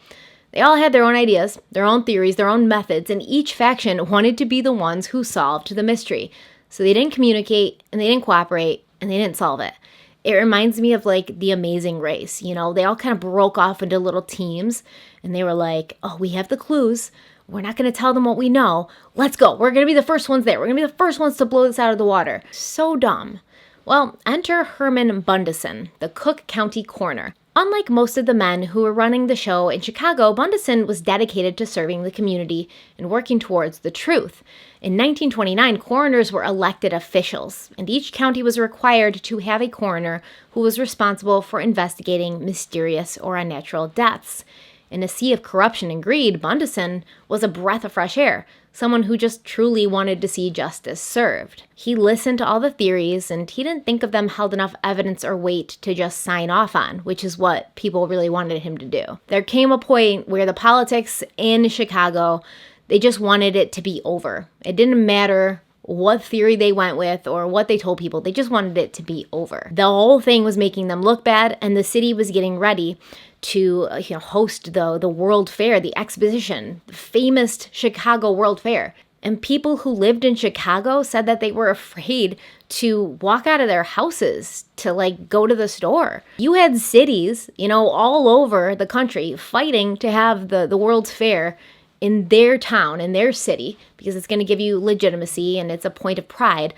They all had their own ideas, their own theories, their own methods, and each faction wanted to be the ones who solved the mystery. So they didn't communicate, and they didn't cooperate, and they didn't solve it. It reminds me of like The Amazing Race. You know, they all kind of broke off into little teams and they were like, oh, we have the clues. We're not going to tell them what we know. Let's go. We're going to be the first ones there. We're going to be the first ones to blow this out of the water. So dumb. Well, enter Herman Bundesen, the Cook County coroner. Unlike most of the men who were running the show in Chicago, Bundesen was dedicated to serving the community and working towards the truth. In 1929, coroners were elected officials, and each county was required to have a coroner who was responsible for investigating mysterious or unnatural deaths. In a sea of corruption and greed, Bundesen was a breath of fresh air. someone who just truly wanted to see justice served. He listened to all the theories, and he didn't think of them held enough evidence or weight to just sign off on, which is what people really wanted him to do. There came a point where the politics in Chicago, they just wanted it to be over. It didn't matter what theory they went with or what they told people. They just wanted it to be over. The whole thing was making them look bad, and the city was getting ready to host the World Fair, the exposition, the famous Chicago World Fair. And people who lived in Chicago said that they were afraid to walk out of their houses to go to the store. You had cities, all over the country fighting to have the World's Fair in their town, in their city, because it's going to give you legitimacy and it's a point of pride.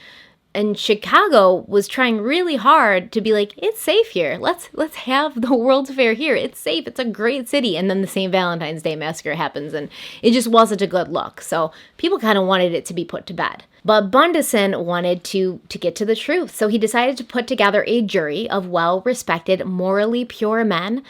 And Chicago was trying really hard to be like, it's safe here. Let's have the World's Fair here. It's safe. It's a great city. And then the St. Valentine's Day Massacre happens, and it just wasn't a good look. So people kind of wanted it to be put to bed. But Bundesen wanted to get to the truth. So he decided to put together a jury of well-respected, morally pure men,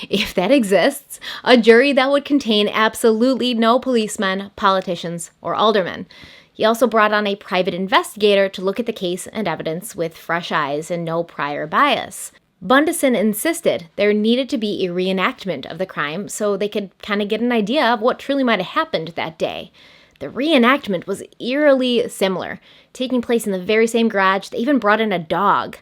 if that exists, a jury that would contain absolutely no policemen, politicians, or aldermen. He also brought on a private investigator to look at the case and evidence with fresh eyes and no prior bias. Bundesen insisted there needed to be a reenactment of the crime so they could kind of get an idea of what truly might have happened that day. The reenactment was eerily similar, taking place in the very same garage. They even brought in a dog.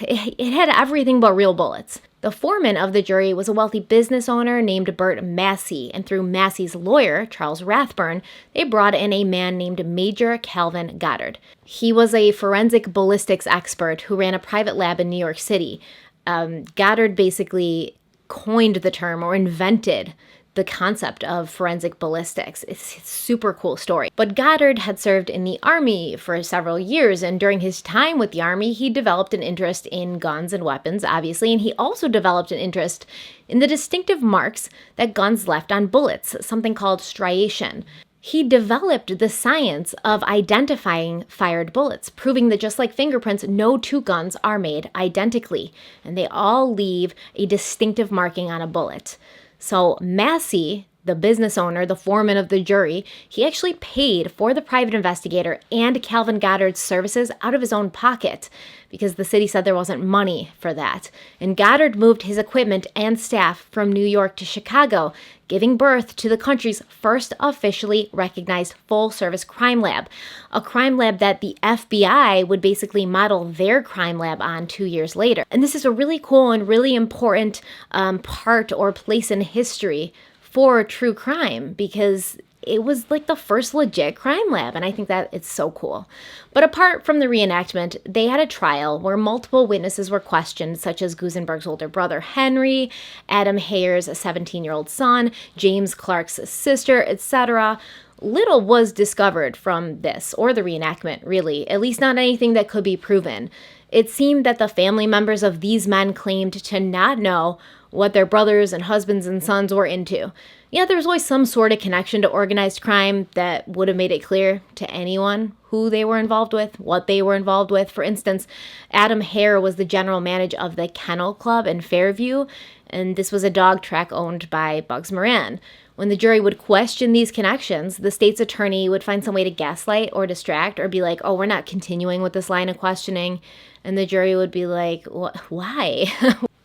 It had everything but real bullets. The foreman of the jury was a wealthy business owner named Bert Massey, and through Massey's lawyer, Charles Rathburn, they brought in a man named Major Calvin Goddard. He was a forensic ballistics expert who ran a private lab in New York City. Goddard basically coined the term or invented the concept of forensic ballistics. It's a super cool story. But Goddard had served in the Army for several years, and during his time with the Army, he developed an interest in guns and weapons, obviously, and he also developed an interest in the distinctive marks that guns left on bullets, something called striation. He developed the science of identifying fired bullets, proving that just like fingerprints, no two guns are made identically, and they all leave a distinctive marking on a bullet. So Massey, the business owner, the foreman of the jury, he actually paid for the private investigator and Calvin Goddard's services out of his own pocket because the city said there wasn't money for that. And Goddard moved his equipment and staff from New York to Chicago, giving birth to the country's first officially recognized full-service crime lab, a crime lab that the FBI would basically model their crime lab on 2 years later. And this is a really cool and really important part or place in history for true crime because it was like the first legit crime lab, and I think that it's so cool. But apart from the reenactment, they had a trial where multiple witnesses were questioned, such as Gusenberg's older brother Henry, Adam Hayer's 17-year-old son, James Clark's sister, etc. Little was discovered from this, or the reenactment, really, at least not anything that could be proven. It seemed that the family members of these men claimed to not know what their brothers and husbands and sons were into. Yeah, there was always some sort of connection to organized crime that would have made it clear to anyone who they were involved with, what they were involved with. For instance, Adam Hayer was the general manager of the Kennel Club in Fairview, and this was a dog track owned by Bugs Moran. When the jury would question these connections, the state's attorney would find some way to gaslight or distract or be like, oh, we're not continuing with this line of questioning. And the jury would be like, why?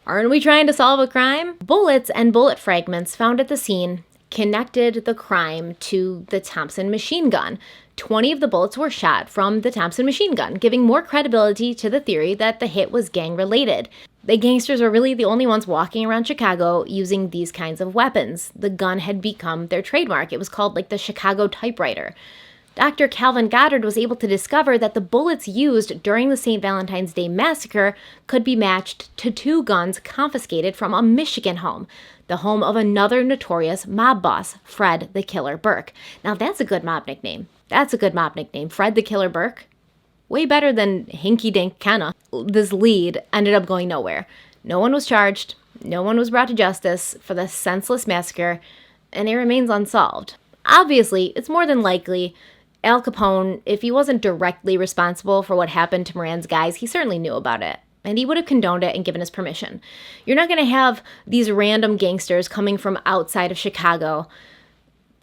Aren't we trying to solve a crime? Bullets and bullet fragments found at the scene connected the crime to the Thompson machine gun. 20 of the bullets were shot from the Thompson machine gun, giving more credibility to the theory that the hit was gang-related. The gangsters were really the only ones walking around Chicago using these kinds of weapons. The gun had become their trademark. It was called like the Chicago typewriter. Dr. Calvin Goddard was able to discover that the bullets used during the St. Valentine's Day Massacre could be matched to 2 guns confiscated from a Michigan home, the home of another notorious mob boss, Fred the Killer Burke. Now that's a good mob nickname. Fred the Killer Burke. Way better than Hinky Dink Kenna. This lead ended up going nowhere. No one was charged. No one was brought to justice for the senseless massacre, and it remains unsolved. Obviously, it's more than likely Al Capone, if he wasn't directly responsible for what happened to Moran's guys, he certainly knew about it. And he would have condoned it and given us permission. You're not going to have these random gangsters coming from outside of Chicago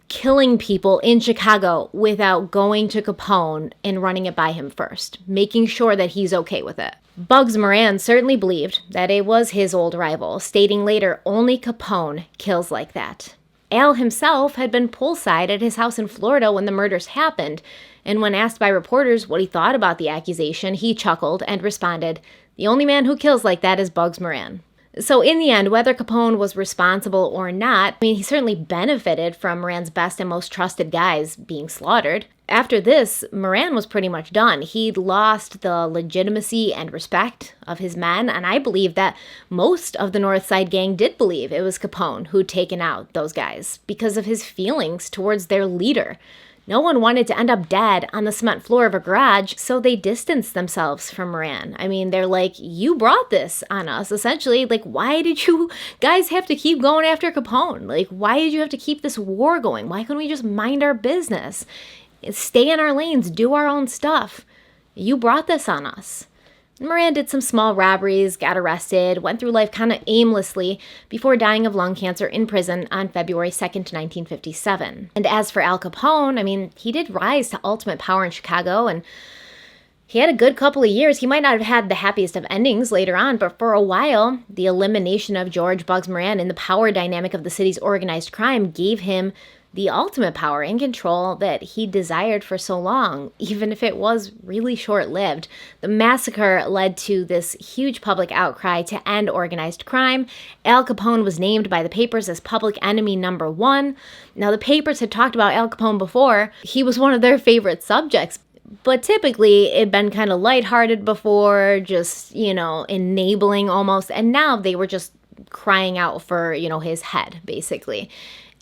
killing people in Chicago without going to Capone and running it by him first, making sure that he's okay with it. Bugs Moran certainly believed that it was his old rival, stating later, "Only Capone kills like that." Al himself had been poolside at his house in Florida when the murders happened, and when asked by reporters what he thought about the accusation, he chuckled and responded, "The only man who kills like that is Bugs Moran." So in the end, whether Capone was responsible or not, he certainly benefited from Moran's best and most trusted guys being slaughtered. After this, Moran was pretty much done. He'd lost the legitimacy and respect of his men, and I believe that most of the North Side gang did believe it was Capone who'd taken out those guys because of his feelings towards their leader. No one wanted to end up dead on the cement floor of a garage, so they distanced themselves from Moran. They're like, you brought this on us, essentially. Like, why did you guys have to keep going after Capone? Like, why did you have to keep this war going? Why couldn't we just mind our business? Stay in our lanes, do our own stuff. You brought this on us. Moran did some small robberies, got arrested, went through life kind of aimlessly before dying of lung cancer in prison on February 2nd, 1957. And as for Al Capone, he did rise to ultimate power in Chicago, and he had a good couple of years. He might not have had the happiest of endings later on, but for a while, the elimination of George Bugs Moran and the power dynamic of the city's organized crime gave him the ultimate power and control that he desired for so long, even if it was really short-lived. The massacre led to this huge public outcry to end organized crime. Al Capone was named by the papers as public enemy number 1. Now, the papers had talked about Al Capone before. He was one of their favorite subjects, but typically it'd been kind of lighthearted before, just, enabling almost, and now they were just crying out for, his head, basically.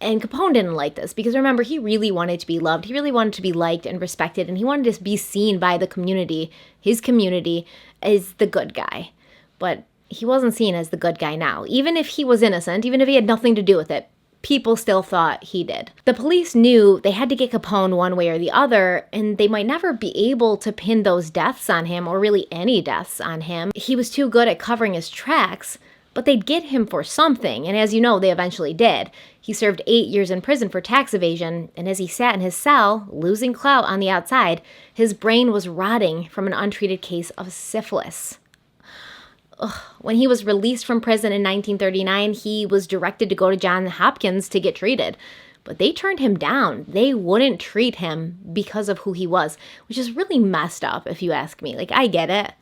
And Capone didn't like this because, remember, he really wanted to be loved. He really wanted to be liked and respected, and he wanted to be seen by the community, his community, as the good guy. But he wasn't seen as the good guy now. Even if he was innocent, even if he had nothing to do with it, people still thought he did. The police knew they had to get Capone one way or the other, and they might never be able to pin those deaths on him, or really any deaths on him. He was too good at covering his tracks, but they'd get him for something, and as you know, they eventually did. He served 8 years in prison for tax evasion, and as he sat in his cell, losing clout on the outside, his brain was rotting from an untreated case of syphilis. When he was released from prison in 1939, he was directed to go to Johns Hopkins to get treated, but they turned him down. They wouldn't treat him because of who he was, which is really messed up, if you ask me. I get it.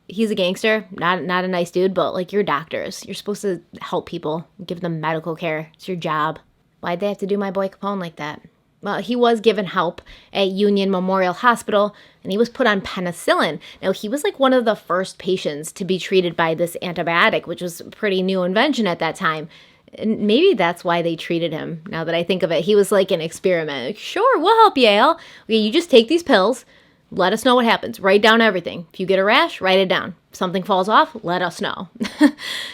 He's a gangster, not a nice dude, but you're doctors. You're supposed to help people, give them medical care. It's your job. Why'd they have to do my boy Capone like that? Well, he was given help at Union Memorial Hospital, and he was put on penicillin. Now, he was one of the first patients to be treated by this antibiotic, which was a pretty new invention at that time. And maybe that's why they treated him, now that I think of it. He was an experiment. Sure, we'll help you, Al. Okay, you just take these pills. Let us know what happens. Write down everything. If you get a rash, write it down. If something falls off, let us know.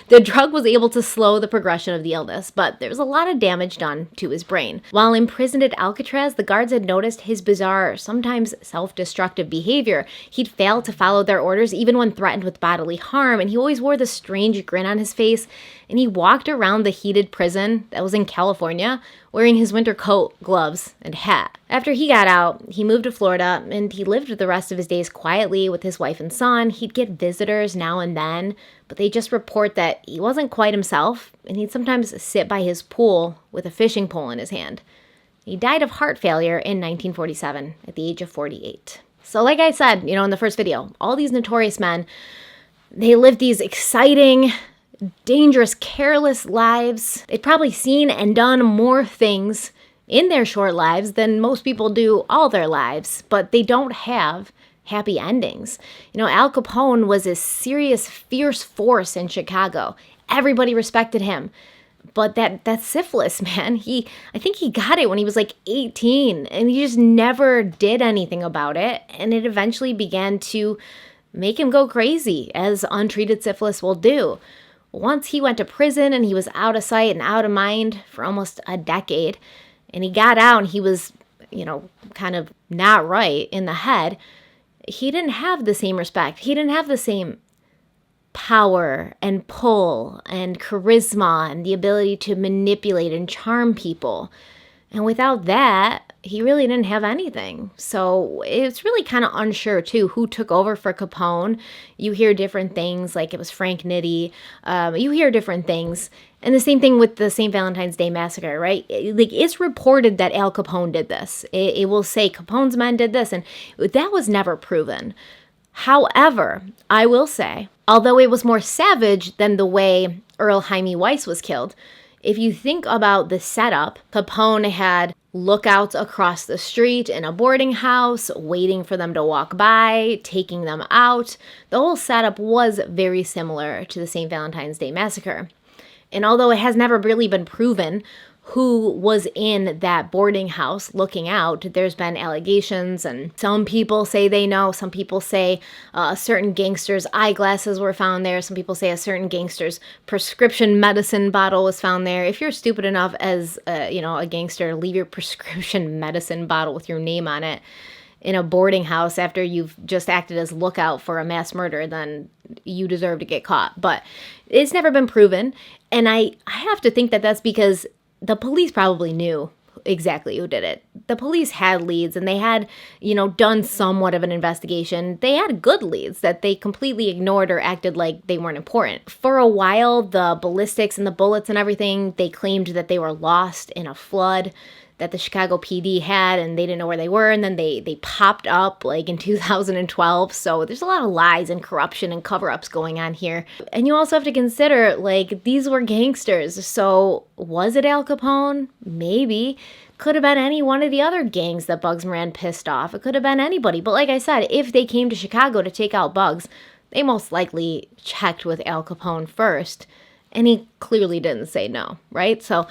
The drug was able to slow the progression of the illness, but there was a lot of damage done to his brain. While imprisoned at Alcatraz, the guards had noticed his bizarre, sometimes self-destructive behavior. He'd failed to follow their orders even when threatened with bodily harm, and he always wore this strange grin on his face, and he walked around the heated prison that was in California wearing his winter coat, gloves, and hat. After he got out, he moved to Florida, and he lived the rest of his days quietly with his wife and son. He'd get visitors now and then, but they just report that he wasn't quite himself, and he'd sometimes sit by his pool with a fishing pole in his hand. He died of heart failure in 1947 at the age of 48. So like I said, in the first video, all these notorious men, they lived these exciting, dangerous, careless lives. They'd probably seen and done more things in their short lives than most people do all their lives, but they don't have happy endings. Al Capone was a serious, fierce force in Chicago. Everybody respected him. But that syphilis, man, I think he got it when he was 18, and he just never did anything about it, and it eventually began to make him go crazy, as untreated syphilis will do. Once he went to prison, and he was out of sight and out of mind for almost a decade, and he got out, and he was, kind of not right in the head. He didn't have the same respect. He didn't have the same power and pull and charisma and the ability to manipulate and charm people. And without that, he really didn't have anything. So it's really kind of unsure, too, who took over for Capone. You hear different things, like it was Frank Nitti. You hear different things. And the same thing with the St. Valentine's Day Massacre, right? It's reported that Al Capone did this. It will say Capone's men did this, and that was never proven. However, I will say, although it was more savage than the way Earl Jaime Weiss was killed, if you think about the setup, Capone had lookouts across the street in a boarding house, waiting for them to walk by, taking them out. The whole setup was very similar to the St. Valentine's Day Massacre. And although it has never really been proven who was in that boarding house looking out, there's been allegations, and some people say they know. Some people say a certain gangster's eyeglasses were found there. Some people say a certain gangster's prescription medicine bottle was found there. If you're stupid enough as a gangster to leave your prescription medicine bottle with your name on it in a boarding house after you've just acted as lookout for a mass murder, then you deserve to get caught. But it's never been proven, and I have to think that that's because the police probably knew exactly who did it. The police had leads, and they had, done somewhat of an investigation. They had good leads that they completely ignored or acted like they weren't important. For a while, the ballistics and the bullets and everything, they claimed that they were lost in a flood that the Chicago PD had, and they didn't know where they were, and then they popped up like in 2012. So there's a lot of lies and corruption and cover-ups going on here. And you also have to consider, like, these were gangsters. So was it Al Capone? Maybe. Could have been any one of the other gangs that Bugs Moran pissed off. It could have been anybody. But like I said, if they came to Chicago to take out Bugs, they most likely checked with Al Capone first, and he clearly didn't say no, right? So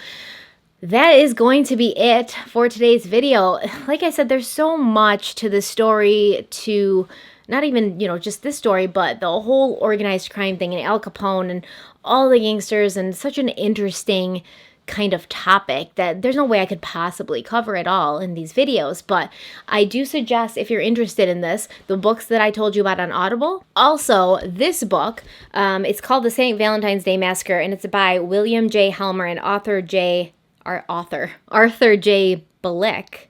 that is going to be it for today's video. Like I said, there's so much to the story, to not even, just this story, but the whole organized crime thing and Al Capone and all the gangsters, and such an interesting kind of topic that there's no way I could possibly cover it all in these videos. But I do suggest, if you're interested in this, the books that I told you about on Audible. Also, this book, it's called The St. Valentine's Day Massacre, and it's by William J. Helmer and Arthur J. Bilick.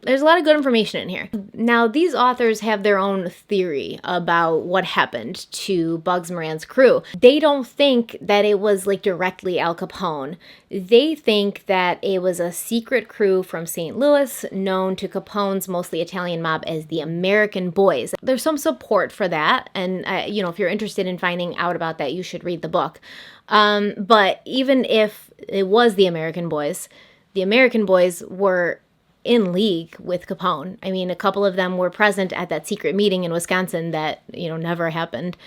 There's a lot of good information in here. Now, these authors have their own theory about what happened to Bugs Moran's crew. They don't think that it was like directly Al Capone. They think that it was a secret crew from St. Louis known to Capone's mostly Italian mob as the American Boys. There's some support for that, and if you're interested in finding out about that, you should read the book. But even if it was the American Boys were in league with Capone. I mean, a couple of them were present at that secret meeting in Wisconsin that, never happened.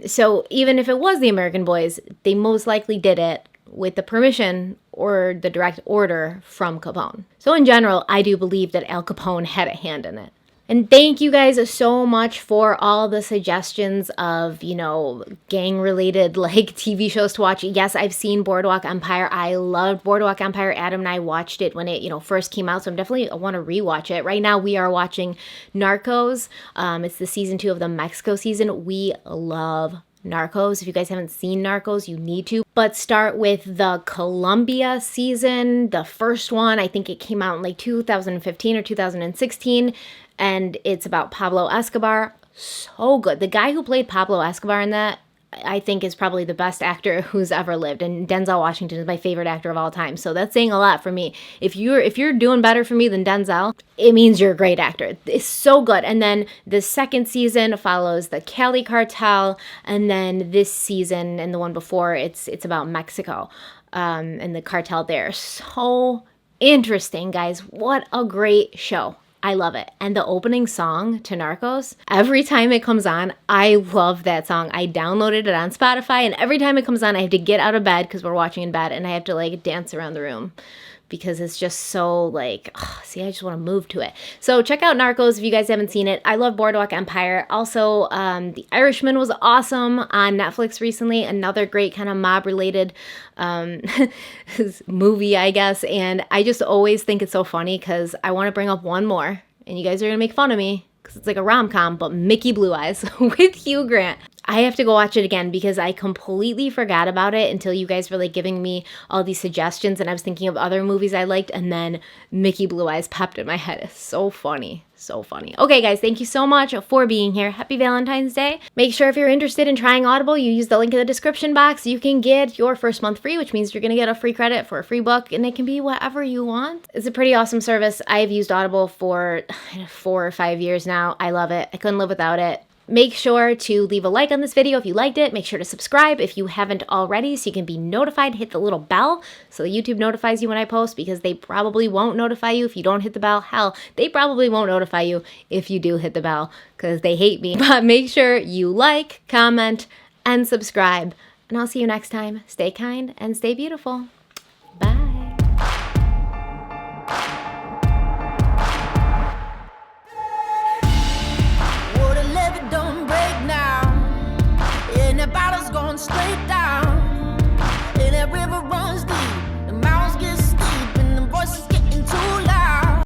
So even if it was the American Boys, they most likely did it with the permission or the direct order from Capone. So in general, I do believe that Al Capone had a hand in it. And thank you guys so much for all the suggestions of, gang-related, TV shows to watch. Yes, I've seen Boardwalk Empire. I loved Boardwalk Empire. Adam and I watched it when it, first came out, so I want to rewatch it. Right now, we are watching Narcos. It's the season 2 of the Mexico season. We love Narcos. If you guys haven't seen Narcos, you need to. But start with the Colombia season, the first one. I think it came out in 2015 or 2016. And it's about Pablo Escobar. So good. The guy who played Pablo Escobar in that, I think, is probably the best actor who's ever lived. And Denzel Washington is my favorite actor of all time. So that's saying a lot for me. If you're doing better for me than Denzel, it means you're a great actor. It's so good. And then the second season follows the Cali cartel. And then this season and the one before, it's about Mexico and the cartel there. So interesting, guys. What a great show. I love it. And the opening song to Narcos, every time it comes on, I love that song. I downloaded it on Spotify, and every time it comes on, I have to get out of bed because we're watching in bed, and I have to dance around the room because it's just so I just want to move to it. So check out Narcos if you guys haven't seen it. I love Boardwalk Empire. Also, The Irishman was awesome on Netflix recently. Another great kind of mob-related movie, I guess. And I just always think it's so funny because I want to bring up one more. And you guys are going to make fun of me because it's like a rom-com, but Mickey Blue Eyes with Hugh Grant. I have to go watch it again because I completely forgot about it until you guys were like giving me all these suggestions, and I was thinking of other movies I liked, and then Mickey Blue Eyes popped in my head. It's so funny. So funny. Okay, guys, thank you so much for being here. Happy Valentine's Day. Make sure if you're interested in trying Audible, you use the link in the description box. You can get your first month free, which means you're going to get a free credit for a free book, and it can be whatever you want. It's a pretty awesome service. I've used Audible for 4 or 5 years now. I love it. I couldn't live without it. Make sure to leave a like on this video if you liked it. Make sure to subscribe if you haven't already so you can be notified. Hit the little bell so that YouTube notifies you when I post, because they probably won't notify you if you don't hit the bell. Hell, they probably won't notify you if you do hit the bell because they hate me. But make sure you like, comment, and subscribe. And I'll see you next time. Stay kind and stay beautiful. Bye. Don't break now, and the bottle's going straight down.